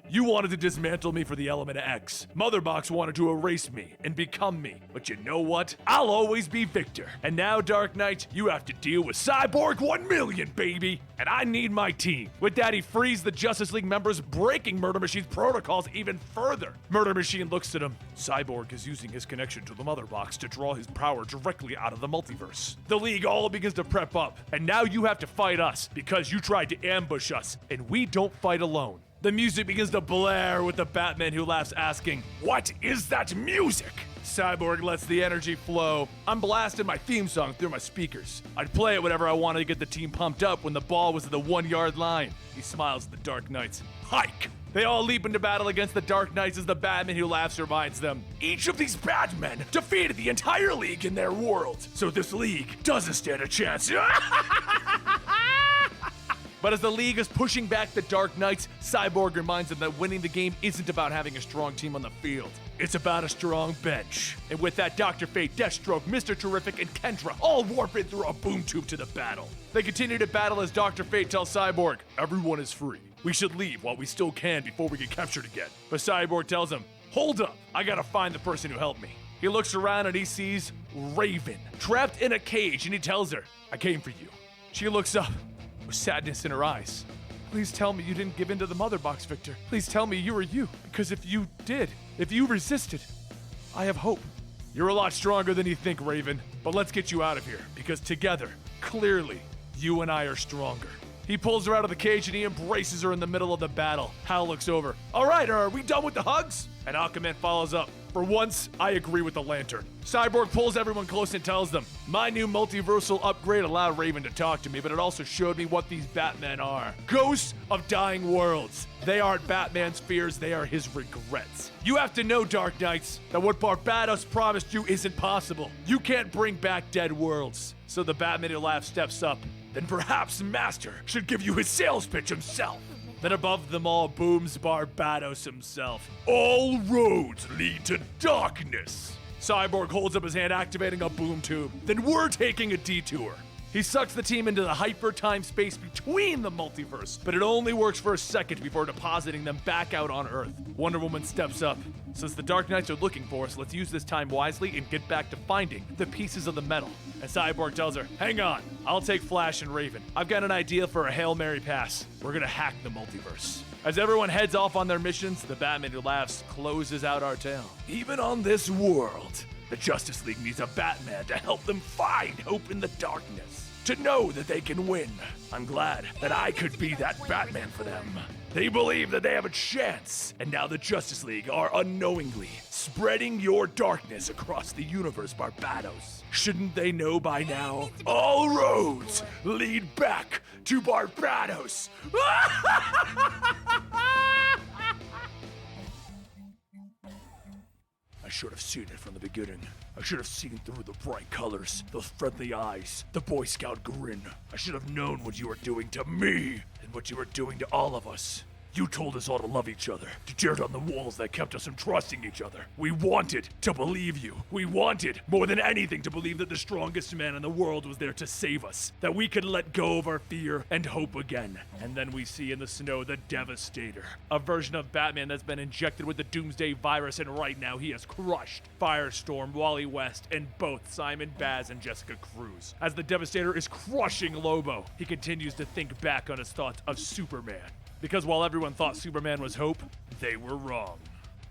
You wanted to dismantle me for the element X. Motherbox wanted to erase me and become me. But you know what? I'll always be Victor. And now, Dark Knight, you have to deal with Cyborg 1 million, baby. And I need my team. With that, he frees the Justice League members, breaking Murder Machine's protocols even further. Murder Machine looks at him. Cyborg is using his connection to the Motherbox to draw his power directly out of the multiverse. The League all begins to prep up. And now you have to fight us because you tried to ambush us. And we don't fight alone. The music begins to blare with the Batman who laughs asking, what is that music? Cyborg lets the energy flow. I'm blasting my theme song through my speakers. I'd play it whenever I wanted to get the team pumped up when the ball was at the 1 yard line. He smiles at the Dark Knights. Hike! They all leap into battle against the Dark Knights as the Batman who laughs reminds them, each of these Batmen defeated the entire League in their world, so this League doesn't stand a chance. But as the League is pushing back the Dark Knights, Cyborg reminds them that winning the game isn't about having a strong team on the field. It's about a strong bench. And with that, Dr. Fate, Deathstroke, Mr. Terrific, and Kendra all warp in through a boom tube to the battle. They continue to battle as Dr. Fate tells Cyborg, everyone is free. We should leave while we still can before we get captured again. But Cyborg tells him, hold up, I gotta find the person who helped me. He looks around and he sees Raven, trapped in a cage, and he tells her, I came for you. She looks up, with sadness in her eyes. Please tell me you didn't give in to the Mother Box, Victor. Please tell me you were you, because if you did, if you resisted, I have hope. You're a lot stronger than you think, Raven, but let's get you out of here, because together, clearly, you and I are stronger. He pulls her out of the cage and he embraces her in the middle of the battle. Hal looks over. All right, are we done with the hugs? And Aquaman follows up. For once, I agree with the Lantern. Cyborg pulls everyone close and tells them, my new multiversal upgrade allowed Raven to talk to me, but it also showed me what these Batmen are. Ghosts of dying worlds. They aren't Batman's fears, they are his regrets. You have to know, Dark Knights, that what Barbados promised you isn't possible. You can't bring back dead worlds. So the Batman who laughs steps up. Then perhaps Master should give you his sales pitch himself. Then above them all booms Barbados himself. All roads lead to darkness. Cyborg holds up his hand, activating a boom tube. Then we're taking a detour. He sucks the team into the hyper-time space between the multiverse, but it only works for a second before depositing them back out on Earth. Wonder Woman steps up. Since the Dark Knights are looking for us, let's use this time wisely and get back to finding the pieces of the metal. And Cyborg tells her, hang on, I'll take Flash and Raven. I've got an idea for a Hail Mary pass. We're gonna hack the multiverse. As everyone heads off on their missions, the Batman who laughs closes out our tale. Even on this world, the Justice League needs a Batman to help them find hope in the darkness. To know that they can win. I'm glad that I could be that Batman for them. They believe that they have a chance, and now the Justice League are unknowingly spreading your darkness across the universe, Barbados. Shouldn't they know by now? All roads lead back to Barbados. I should have seen it from the beginning. I should have seen through the bright colors, those friendly eyes, the Boy Scout grin. I should have known what you were doing to me and what you were doing to all of us. You told us all to love each other, to tear down the walls that kept us from trusting each other. We wanted to believe you. We wanted, more than anything, to believe that the strongest man in the world was there to save us, that we could let go of our fear and hope again. And then we see in the snow the Devastator, a version of Batman that's been injected with the Doomsday virus, and right now he has crushed Firestorm, Wally West, and both Simon Baz and Jessica Cruz. As the Devastator is crushing Lobo, he continues to think back on his thoughts of Superman. Because while everyone thought Superman was hope, they were wrong.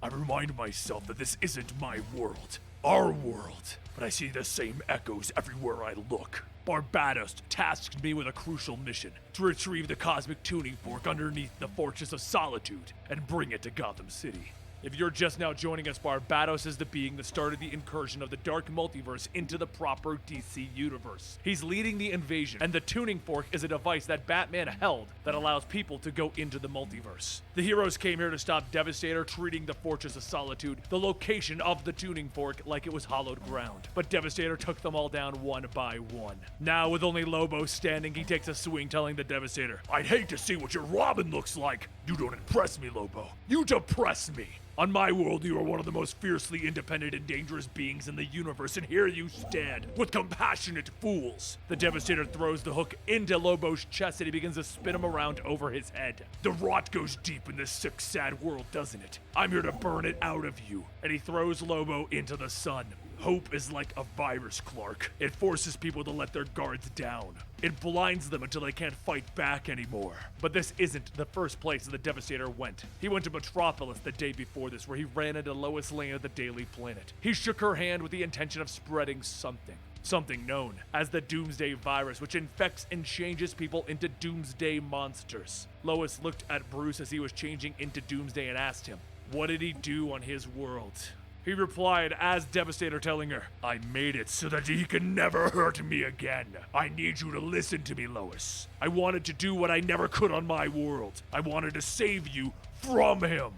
I remind myself that this isn't my world, our world, but I see the same echoes everywhere I look. Barbados tasked me with a crucial mission, to retrieve the cosmic tuning fork underneath the Fortress of Solitude and bring it to Gotham City. If you're just now joining us, Barbatos is the being that started the incursion of the dark multiverse into the proper DC universe. He's leading the invasion, and the tuning fork is a device that Batman held that allows people to go into the multiverse. The heroes came here to stop Devastator, treating the Fortress of Solitude, the location of the tuning fork, like it was hallowed ground. But Devastator took them all down one by one. Now, with only Lobo standing, he takes a swing, telling the Devastator, "I'd hate to see what your Robin looks like. You don't impress me, Lobo. You depress me. On my world, you are one of the most fiercely independent and dangerous beings in the universe, and here you stand with compassionate fools." The Devastator throws the hook into Lobo's chest and he begins to spin him around over his head. "The rot goes deep in this sick, sad world, doesn't it? I'm here to burn it out of you." And he throws Lobo into the sun. Hope is like a virus, Clark. It forces people to let their guards down. It blinds them until they can't fight back anymore. But this isn't the first place that the Devastator went. He went to Metropolis the day before this, where he ran into Lois Lane of the Daily Planet. He shook her hand with the intention of spreading something known as the Doomsday Virus, which infects and changes people into Doomsday monsters. Lois looked at Bruce as he was changing into Doomsday and asked him, what did he do on his world? He replied as Devastator, telling her, "I made it so that he can never hurt me again. I need you to listen to me, Lois. I wanted to do what I never could on my world. I wanted to save you from him."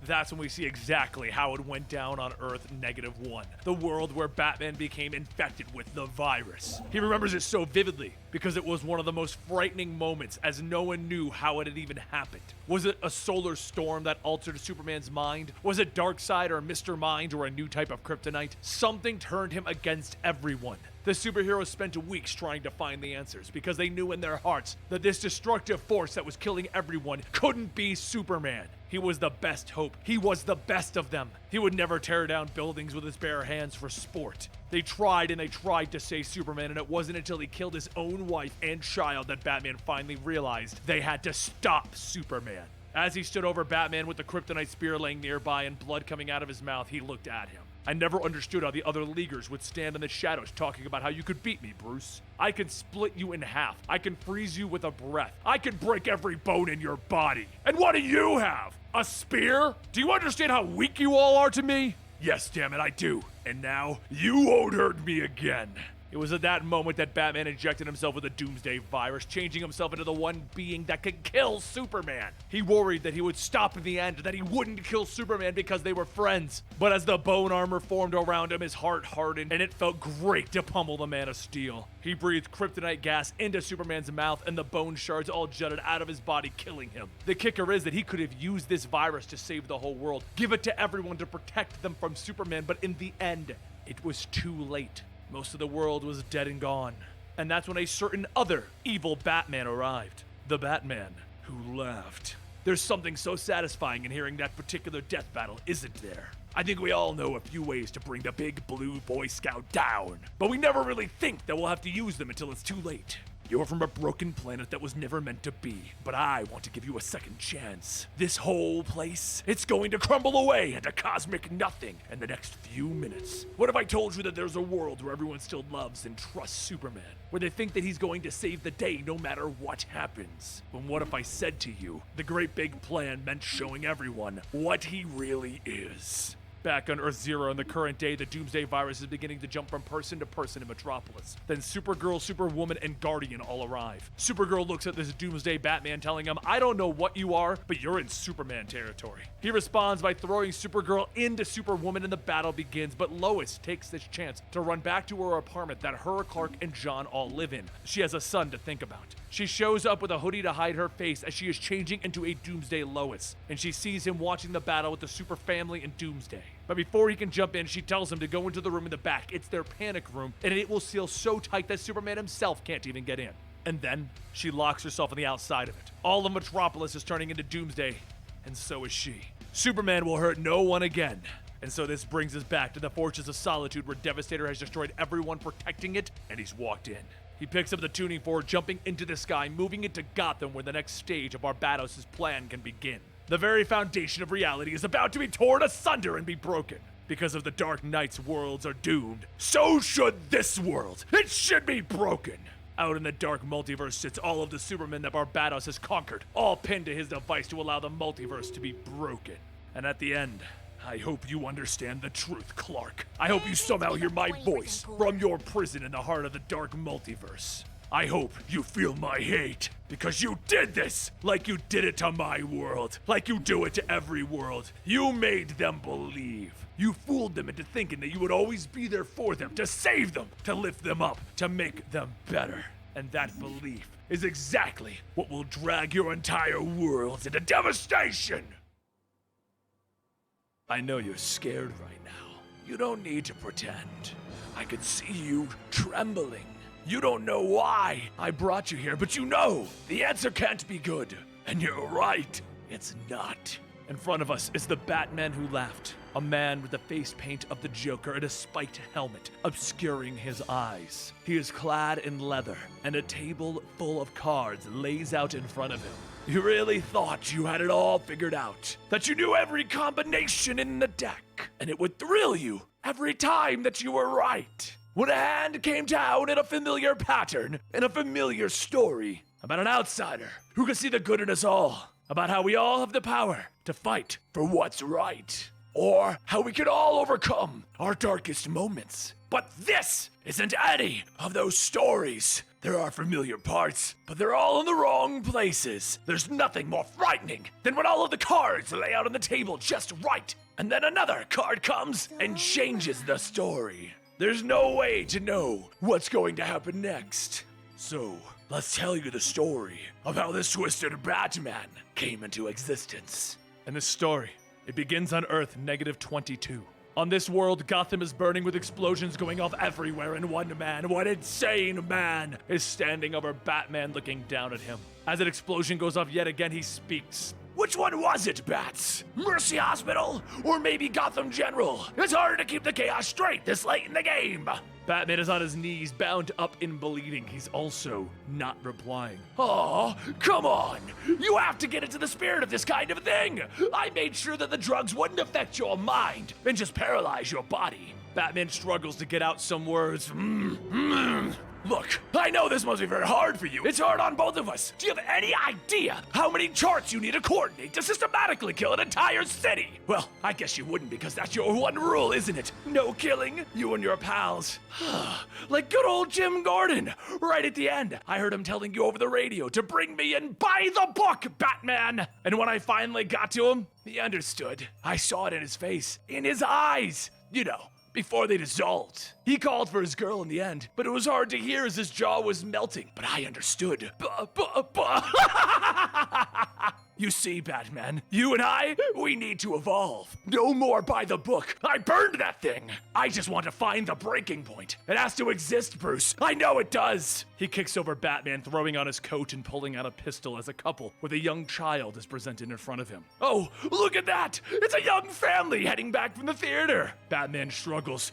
That's when we see exactly how it went down on Earth -1, the world where Batman became infected with the virus. He remembers it so vividly because it was one of the most frightening moments, as no one knew how it had even happened. Was it a solar storm that altered Superman's mind? Was it Darkseid or Mr. Mind or a new type of kryptonite? Something turned him against everyone. The superheroes spent weeks trying to find the answers because they knew in their hearts that this destructive force that was killing everyone couldn't be Superman. He was the best hope. He was the best of them. He would never tear down buildings with his bare hands for sport. They tried and they tried to save Superman, and it wasn't until he killed his own wife and child that Batman finally realized they had to stop Superman. As he stood over Batman with the kryptonite spear laying nearby and blood coming out of his mouth, he looked at him. "I never understood how the other Leaguers would stand in the shadows talking about how you could beat me, Bruce. I can split you in half. I can freeze you with a breath. I can break every bone in your body. And what do you have? A spear? Do you understand how weak you all are to me? Yes, damn it, I do. And now, you won't hurt me again." It was at that moment that Batman injected himself with the Doomsday Virus, changing himself into the one being that could kill Superman. He worried that he would stop in the end, that he wouldn't kill Superman because they were friends. But as the bone armor formed around him, his heart hardened, and it felt great to pummel the Man of Steel. He breathed kryptonite gas into Superman's mouth, and the bone shards all jutted out of his body, killing him. The kicker is that he could have used this virus to save the whole world, give it to everyone to protect them from Superman, but in the end, it was too late. Most of the world was dead and gone. And that's when a certain other evil Batman arrived. The Batman who laughed. There's something so satisfying in hearing that particular death battle, isn't there? I think we all know a few ways to bring the big blue Boy Scout down, but we never really think that we'll have to use them until it's too late. You're from a broken planet that was never meant to be, but I want to give you a second chance. This whole place, it's going to crumble away into cosmic nothing in the next few minutes. What if I told you that there's a world where everyone still loves and trusts Superman, where they think that he's going to save the day no matter what happens? And what if I said to you, the great big plan meant showing everyone what he really is? Back on Earth Zero in the current day, the Doomsday Virus is beginning to jump from person to person in Metropolis. Then Supergirl, Superwoman, and Guardian all arrive. Supergirl looks at this Doomsday Batman, telling him, "I don't know what you are, but you're in Superman territory." He responds by throwing Supergirl into Superwoman, and the battle begins, but Lois takes this chance to run back to her apartment that her, Clark, and John all live in. She has a son to think about. She shows up with a hoodie to hide her face as she is changing into a Doomsday Lois, and she sees him watching the battle with the Super Family and Doomsday. But before he can jump in, she tells him to go into the room in the back. It's their panic room, and it will seal so tight that Superman himself can't even get in. And then, she locks herself on the outside of it. All of Metropolis is turning into Doomsday, and so is she. Superman will hurt no one again. And so this brings us back to the Fortress of Solitude, where Devastator has destroyed everyone protecting it, and he's walked in. He picks up the tuning fork, jumping into the sky, moving it to Gotham, where the next stage of Barbatos' plan can begin. The very foundation of reality is about to be torn asunder and be broken. Because of the Dark Knight's worlds are doomed, so should this world. It should be broken. Out in the dark multiverse sits all of the Supermen that Barbatos has conquered, all pinned to his device to allow the multiverse to be broken. And at the end, I hope you understand the truth, Clark. I hope you somehow hear my voice from your prison in the heart of the dark multiverse. I hope you feel my hate, because you did this like you did it to my world, like you do it to every world. You made them believe. You fooled them into thinking that you would always be there for them, to save them, to lift them up, to make them better. And that belief is exactly what will drag your entire world into devastation. I know you're scared right now. You don't need to pretend. I could see you trembling. You don't know why I brought you here, but you know the answer can't be good. And you're right, it's not. In front of us is the Batman who laughed, a man with the face paint of the Joker and a spiked helmet obscuring his eyes. He is clad in leather, and a table full of cards lays out in front of him. You really thought you had it all figured out, that you knew every combination in the deck, and it would thrill you every time that you were right. When a hand came down in a familiar pattern, in a familiar story, about an outsider who could see the good in us all, about how we all have the power to fight for what's right, or how we can all overcome our darkest moments. But this isn't any of those stories. There are familiar parts, but they're all in the wrong places. There's nothing more frightening than when all of the cards lay out on the table just right, and then another card comes and changes the story. There's no way to know what's going to happen next. So, let's tell you the story of how this twisted Batman came into existence. And this story, it begins on Earth -22. On this world, Gotham is burning with explosions going off everywhere, and one insane man, is standing over Batman looking down at him. As an explosion goes off yet again, he speaks. Which one was it, Bats? Mercy Hospital? Or maybe Gotham General? It's hard to keep the chaos straight this late in the game. Batman is on his knees, bound up and bleeding. He's also not replying. Oh, come on. You have to get into the spirit of this kind of thing. I made sure that the drugs wouldn't affect your mind and just paralyze your body. Batman struggles to get out some words. Look, I know this must be very hard for you. It's hard on both of us. Do you have any idea how many charts you need to coordinate to systematically kill an entire city? Well, I guess you wouldn't, because that's your one rule, isn't it? No killing, you and your pals. Like good old Jim Gordon. Right at the end, I heard him telling you over the radio to bring me and buy the book, Batman. And when I finally got to him, he understood. I saw it in his face, in his eyes. You know, before they dissolved. He called for his girl in the end, but it was hard to hear as his jaw was melting. But I understood. You see, Batman, you and I, we need to evolve. No more by the book. I burned that thing. I just want to find the breaking point. It has to exist, Bruce. I know it does. He kicks over Batman, throwing on his coat and pulling out a pistol as a couple with a young child is presented in front of him. Oh, look at that. It's a young family heading back from the theater. Batman struggles.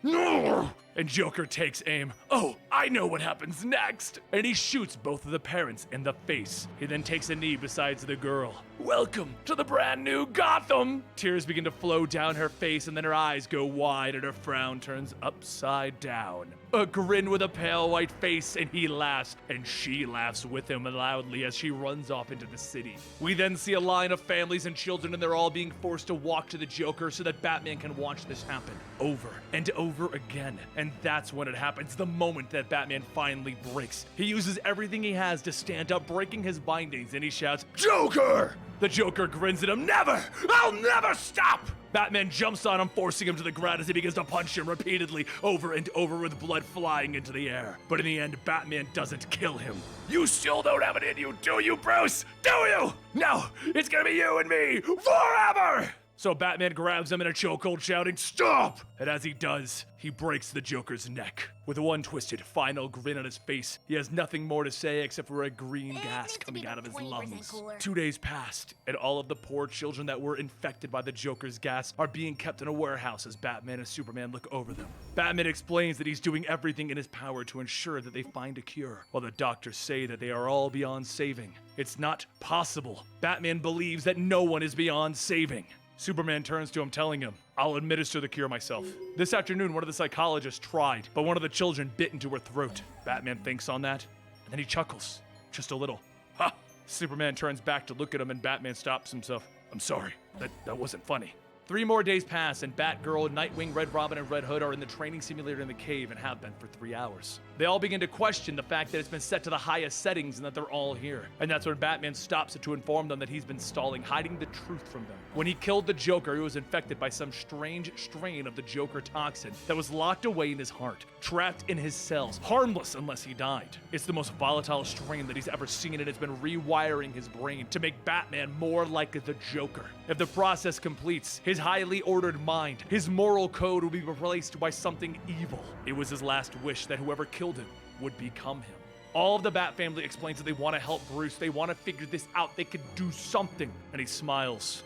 No. And Joker takes aim. Oh, I know what happens next. And he shoots both of the parents in the face. He then takes a knee beside the girl. Welcome to the brand new Gotham. Tears begin to flow down her face, and then her eyes go wide and her frown turns upside down. A grin with a pale white face, and he laughs, and she laughs with him loudly as she runs off into the city. We then see a line of families and children, and they're all being forced to walk to the Joker so that Batman can watch this happen over and over again. And that's when it happens, the moment that Batman finally breaks. He uses everything he has to stand up, breaking his bindings, and he shouts, Joker! The Joker grins at him. Never! I'll never stop! Batman jumps on him, forcing him to the ground as he begins to punch him repeatedly over and over with blood flying into the air. But in the end, Batman doesn't kill him. You still don't have it in you, do you, Bruce? Do you? No, it's gonna be you and me forever! So Batman grabs him in a chokehold, shouting, Stop! And as he does, he breaks the Joker's neck. With one twisted, final grin on his face, he has nothing more to say except for a green gas coming out of his lungs. 2 days passed, and all of the poor children that were infected by the Joker's gas are being kept in a warehouse as Batman and Superman look over them. Batman explains that he's doing everything in his power to ensure that they find a cure, while the doctors say that they are all beyond saving. It's not possible. Batman believes that no one is beyond saving. Superman turns to him, telling him, I'll administer the cure myself. This afternoon, one of the psychologists tried, but one of the children bit into her throat. Batman thinks on that, and then he chuckles, just a little. Ha! Superman turns back to look at him, and Batman stops himself. I'm sorry, that wasn't funny. 3 more days pass, and Batgirl, Nightwing, Red Robin, and Red Hood are in the training simulator in the cave and have been for 3 hours. They all begin to question the fact that it's been set to the highest settings and that they're all here. And that's when Batman stops it to inform them that he's been stalling, hiding the truth from them. When he killed the Joker, he was infected by some strange strain of the Joker toxin that was locked away in his heart, trapped in his cells, harmless unless he died. It's the most volatile strain that he's ever seen, and it's been rewiring his brain to make Batman more like the Joker. If the process completes, his highly ordered mind, his moral code will be replaced by something evil. It was his last wish that whoever killed him would become him. All of the Bat family explains that they want to help Bruce. They want to figure this out. They could do something. And he smiles.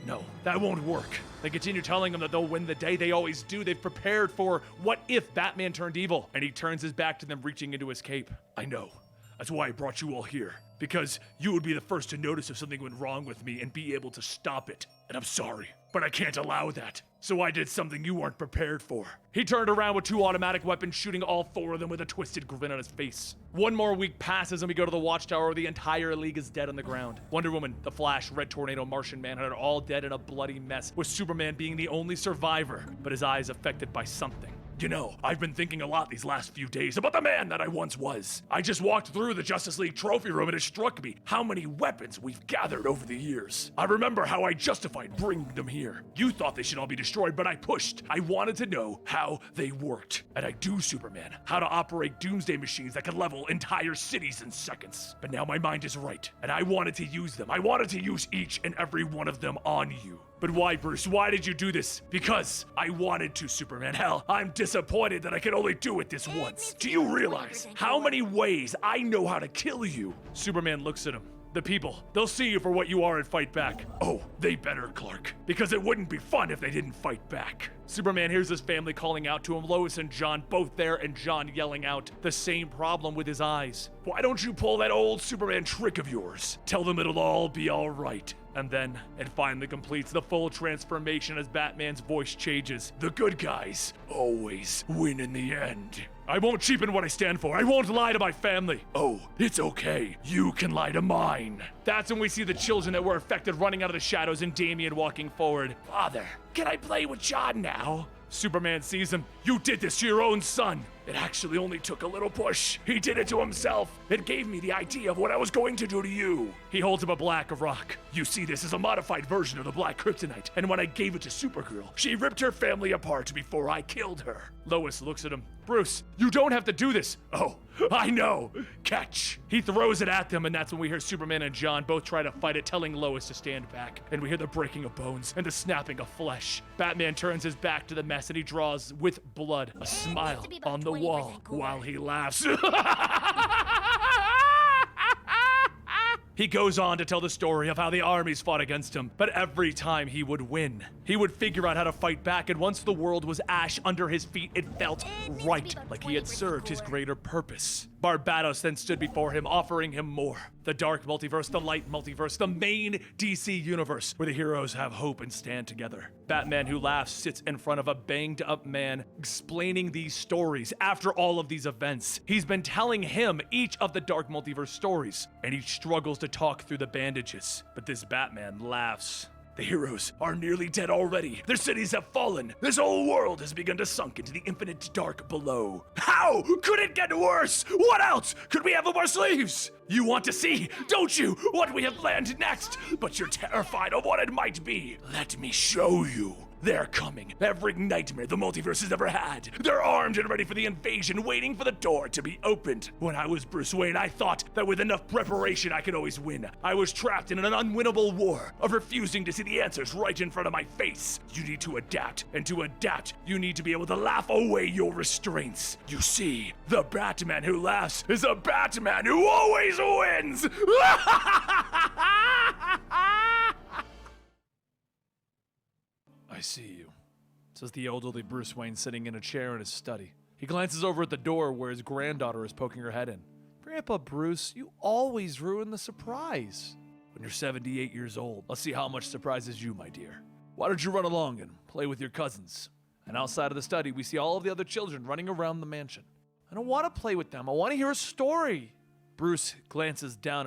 No, that won't work. They continue telling him that they'll win the day. They always do. They've prepared for what if Batman turned evil. And he turns his back to them, reaching into his cape. I know. That's why I brought you all here. Because you would be the first to notice if something went wrong with me and be able to stop it. And I'm sorry, but I can't allow that. So I did something you weren't prepared for. He turned around with 2 automatic weapons, shooting all 4 of them with a twisted grin on his face. 1 more week passes and we go to the Watchtower where the entire league is dead on the ground. Wonder Woman, the Flash, Red Tornado, Martian Manhunter, all dead in a bloody mess, with Superman being the only survivor, but his eyes affected by something. You know, I've been thinking a lot these last few days about the man that I once was. I just walked through the Justice League trophy room and it struck me how many weapons we've gathered over the years. I remember how I justified bringing them here. You thought they should all be destroyed, but I pushed. I wanted to know how they worked. And I do, Superman, how to operate doomsday machines that can level entire cities in seconds. But now my mind is right, and I wanted to use them. I wanted to use each and every one of them on you. But why, Bruce? Why did you do this? Because I wanted to, Superman. Hell, I'm disappointed that I could only do it this once. Do you realize how many ways I know how to kill you? Superman looks at him. The people, they'll see you for what you are and fight back. Oh, they better, Clark. Because it wouldn't be fun if they didn't fight back. Superman hears his family calling out to him, Lois and John both there, and John yelling out the same problem with his eyes. Why don't you pull that old Superman trick of yours? Tell them it'll all be all right. And then it finally completes the full transformation as Batman's voice changes. The good guys always win in the end. I won't cheapen what I stand for. I won't lie to my family. Oh, it's okay. You can lie to mine. That's when we see the children that were affected running out of the shadows and Damian walking forward. Father, can I play with John now? Superman sees him. You did this to your own son. It actually only took a little push. He did it to himself. It gave me the idea of what I was going to do to you. He holds up a black rock. You see this as a modified version of the black kryptonite. And when I gave it to Supergirl, she ripped her family apart before I killed her. Lois looks at him. Bruce, you don't have to do this. Oh, I know. Catch. He throws it at them, and that's when we hear Superman and John both try to fight it, telling Lois to stand back. And we hear the breaking of bones and the snapping of flesh. Batman turns his back to the mess and he draws, with blood, a smile on the wall while he laughs. He goes on to tell the story of how the armies fought against him, but every time he would win. He would figure out how to fight back, and once the world was ash under his feet, it felt right, like he had served his greater purpose. Barbados then stood before him, offering him more. The dark multiverse, the light multiverse, the main DC universe, where the heroes have hope and stand together. Batman Who Laughs sits in front of a banged up man, explaining these stories after all of these events. He's been telling him each of the dark multiverse stories, and he struggles to talk through the bandages. But this Batman laughs. The heroes are nearly dead already. Their cities have fallen. This whole world has begun to sunk into the infinite dark below. How could it get worse? What else could we have up our sleeves? You want to see, don't you, what we have planned next? But you're terrified of what it might be. Let me show you. They're coming. Every nightmare the multiverse has ever had. They're armed and ready for the invasion, waiting for the door to be opened. When I was Bruce Wayne, I thought that with enough preparation I could always win. I was trapped in an unwinnable war of refusing to see the answers right in front of my face. You need to adapt, and to adapt, you need to be able to laugh away your restraints. You see, the Batman Who Laughs is a Batman who always wins! I see you, says the elderly Bruce Wayne sitting in a chair in his study. He glances over at the door where his granddaughter is poking her head in. Grandpa Bruce, you always ruin the surprise. When you're 78 years old, let's see how much surprises you, my dear. Why don't you run along and play with your cousins? And outside of the study, we see all of the other children running around the mansion. I don't want to play with them. I want to hear a story. Bruce glances down at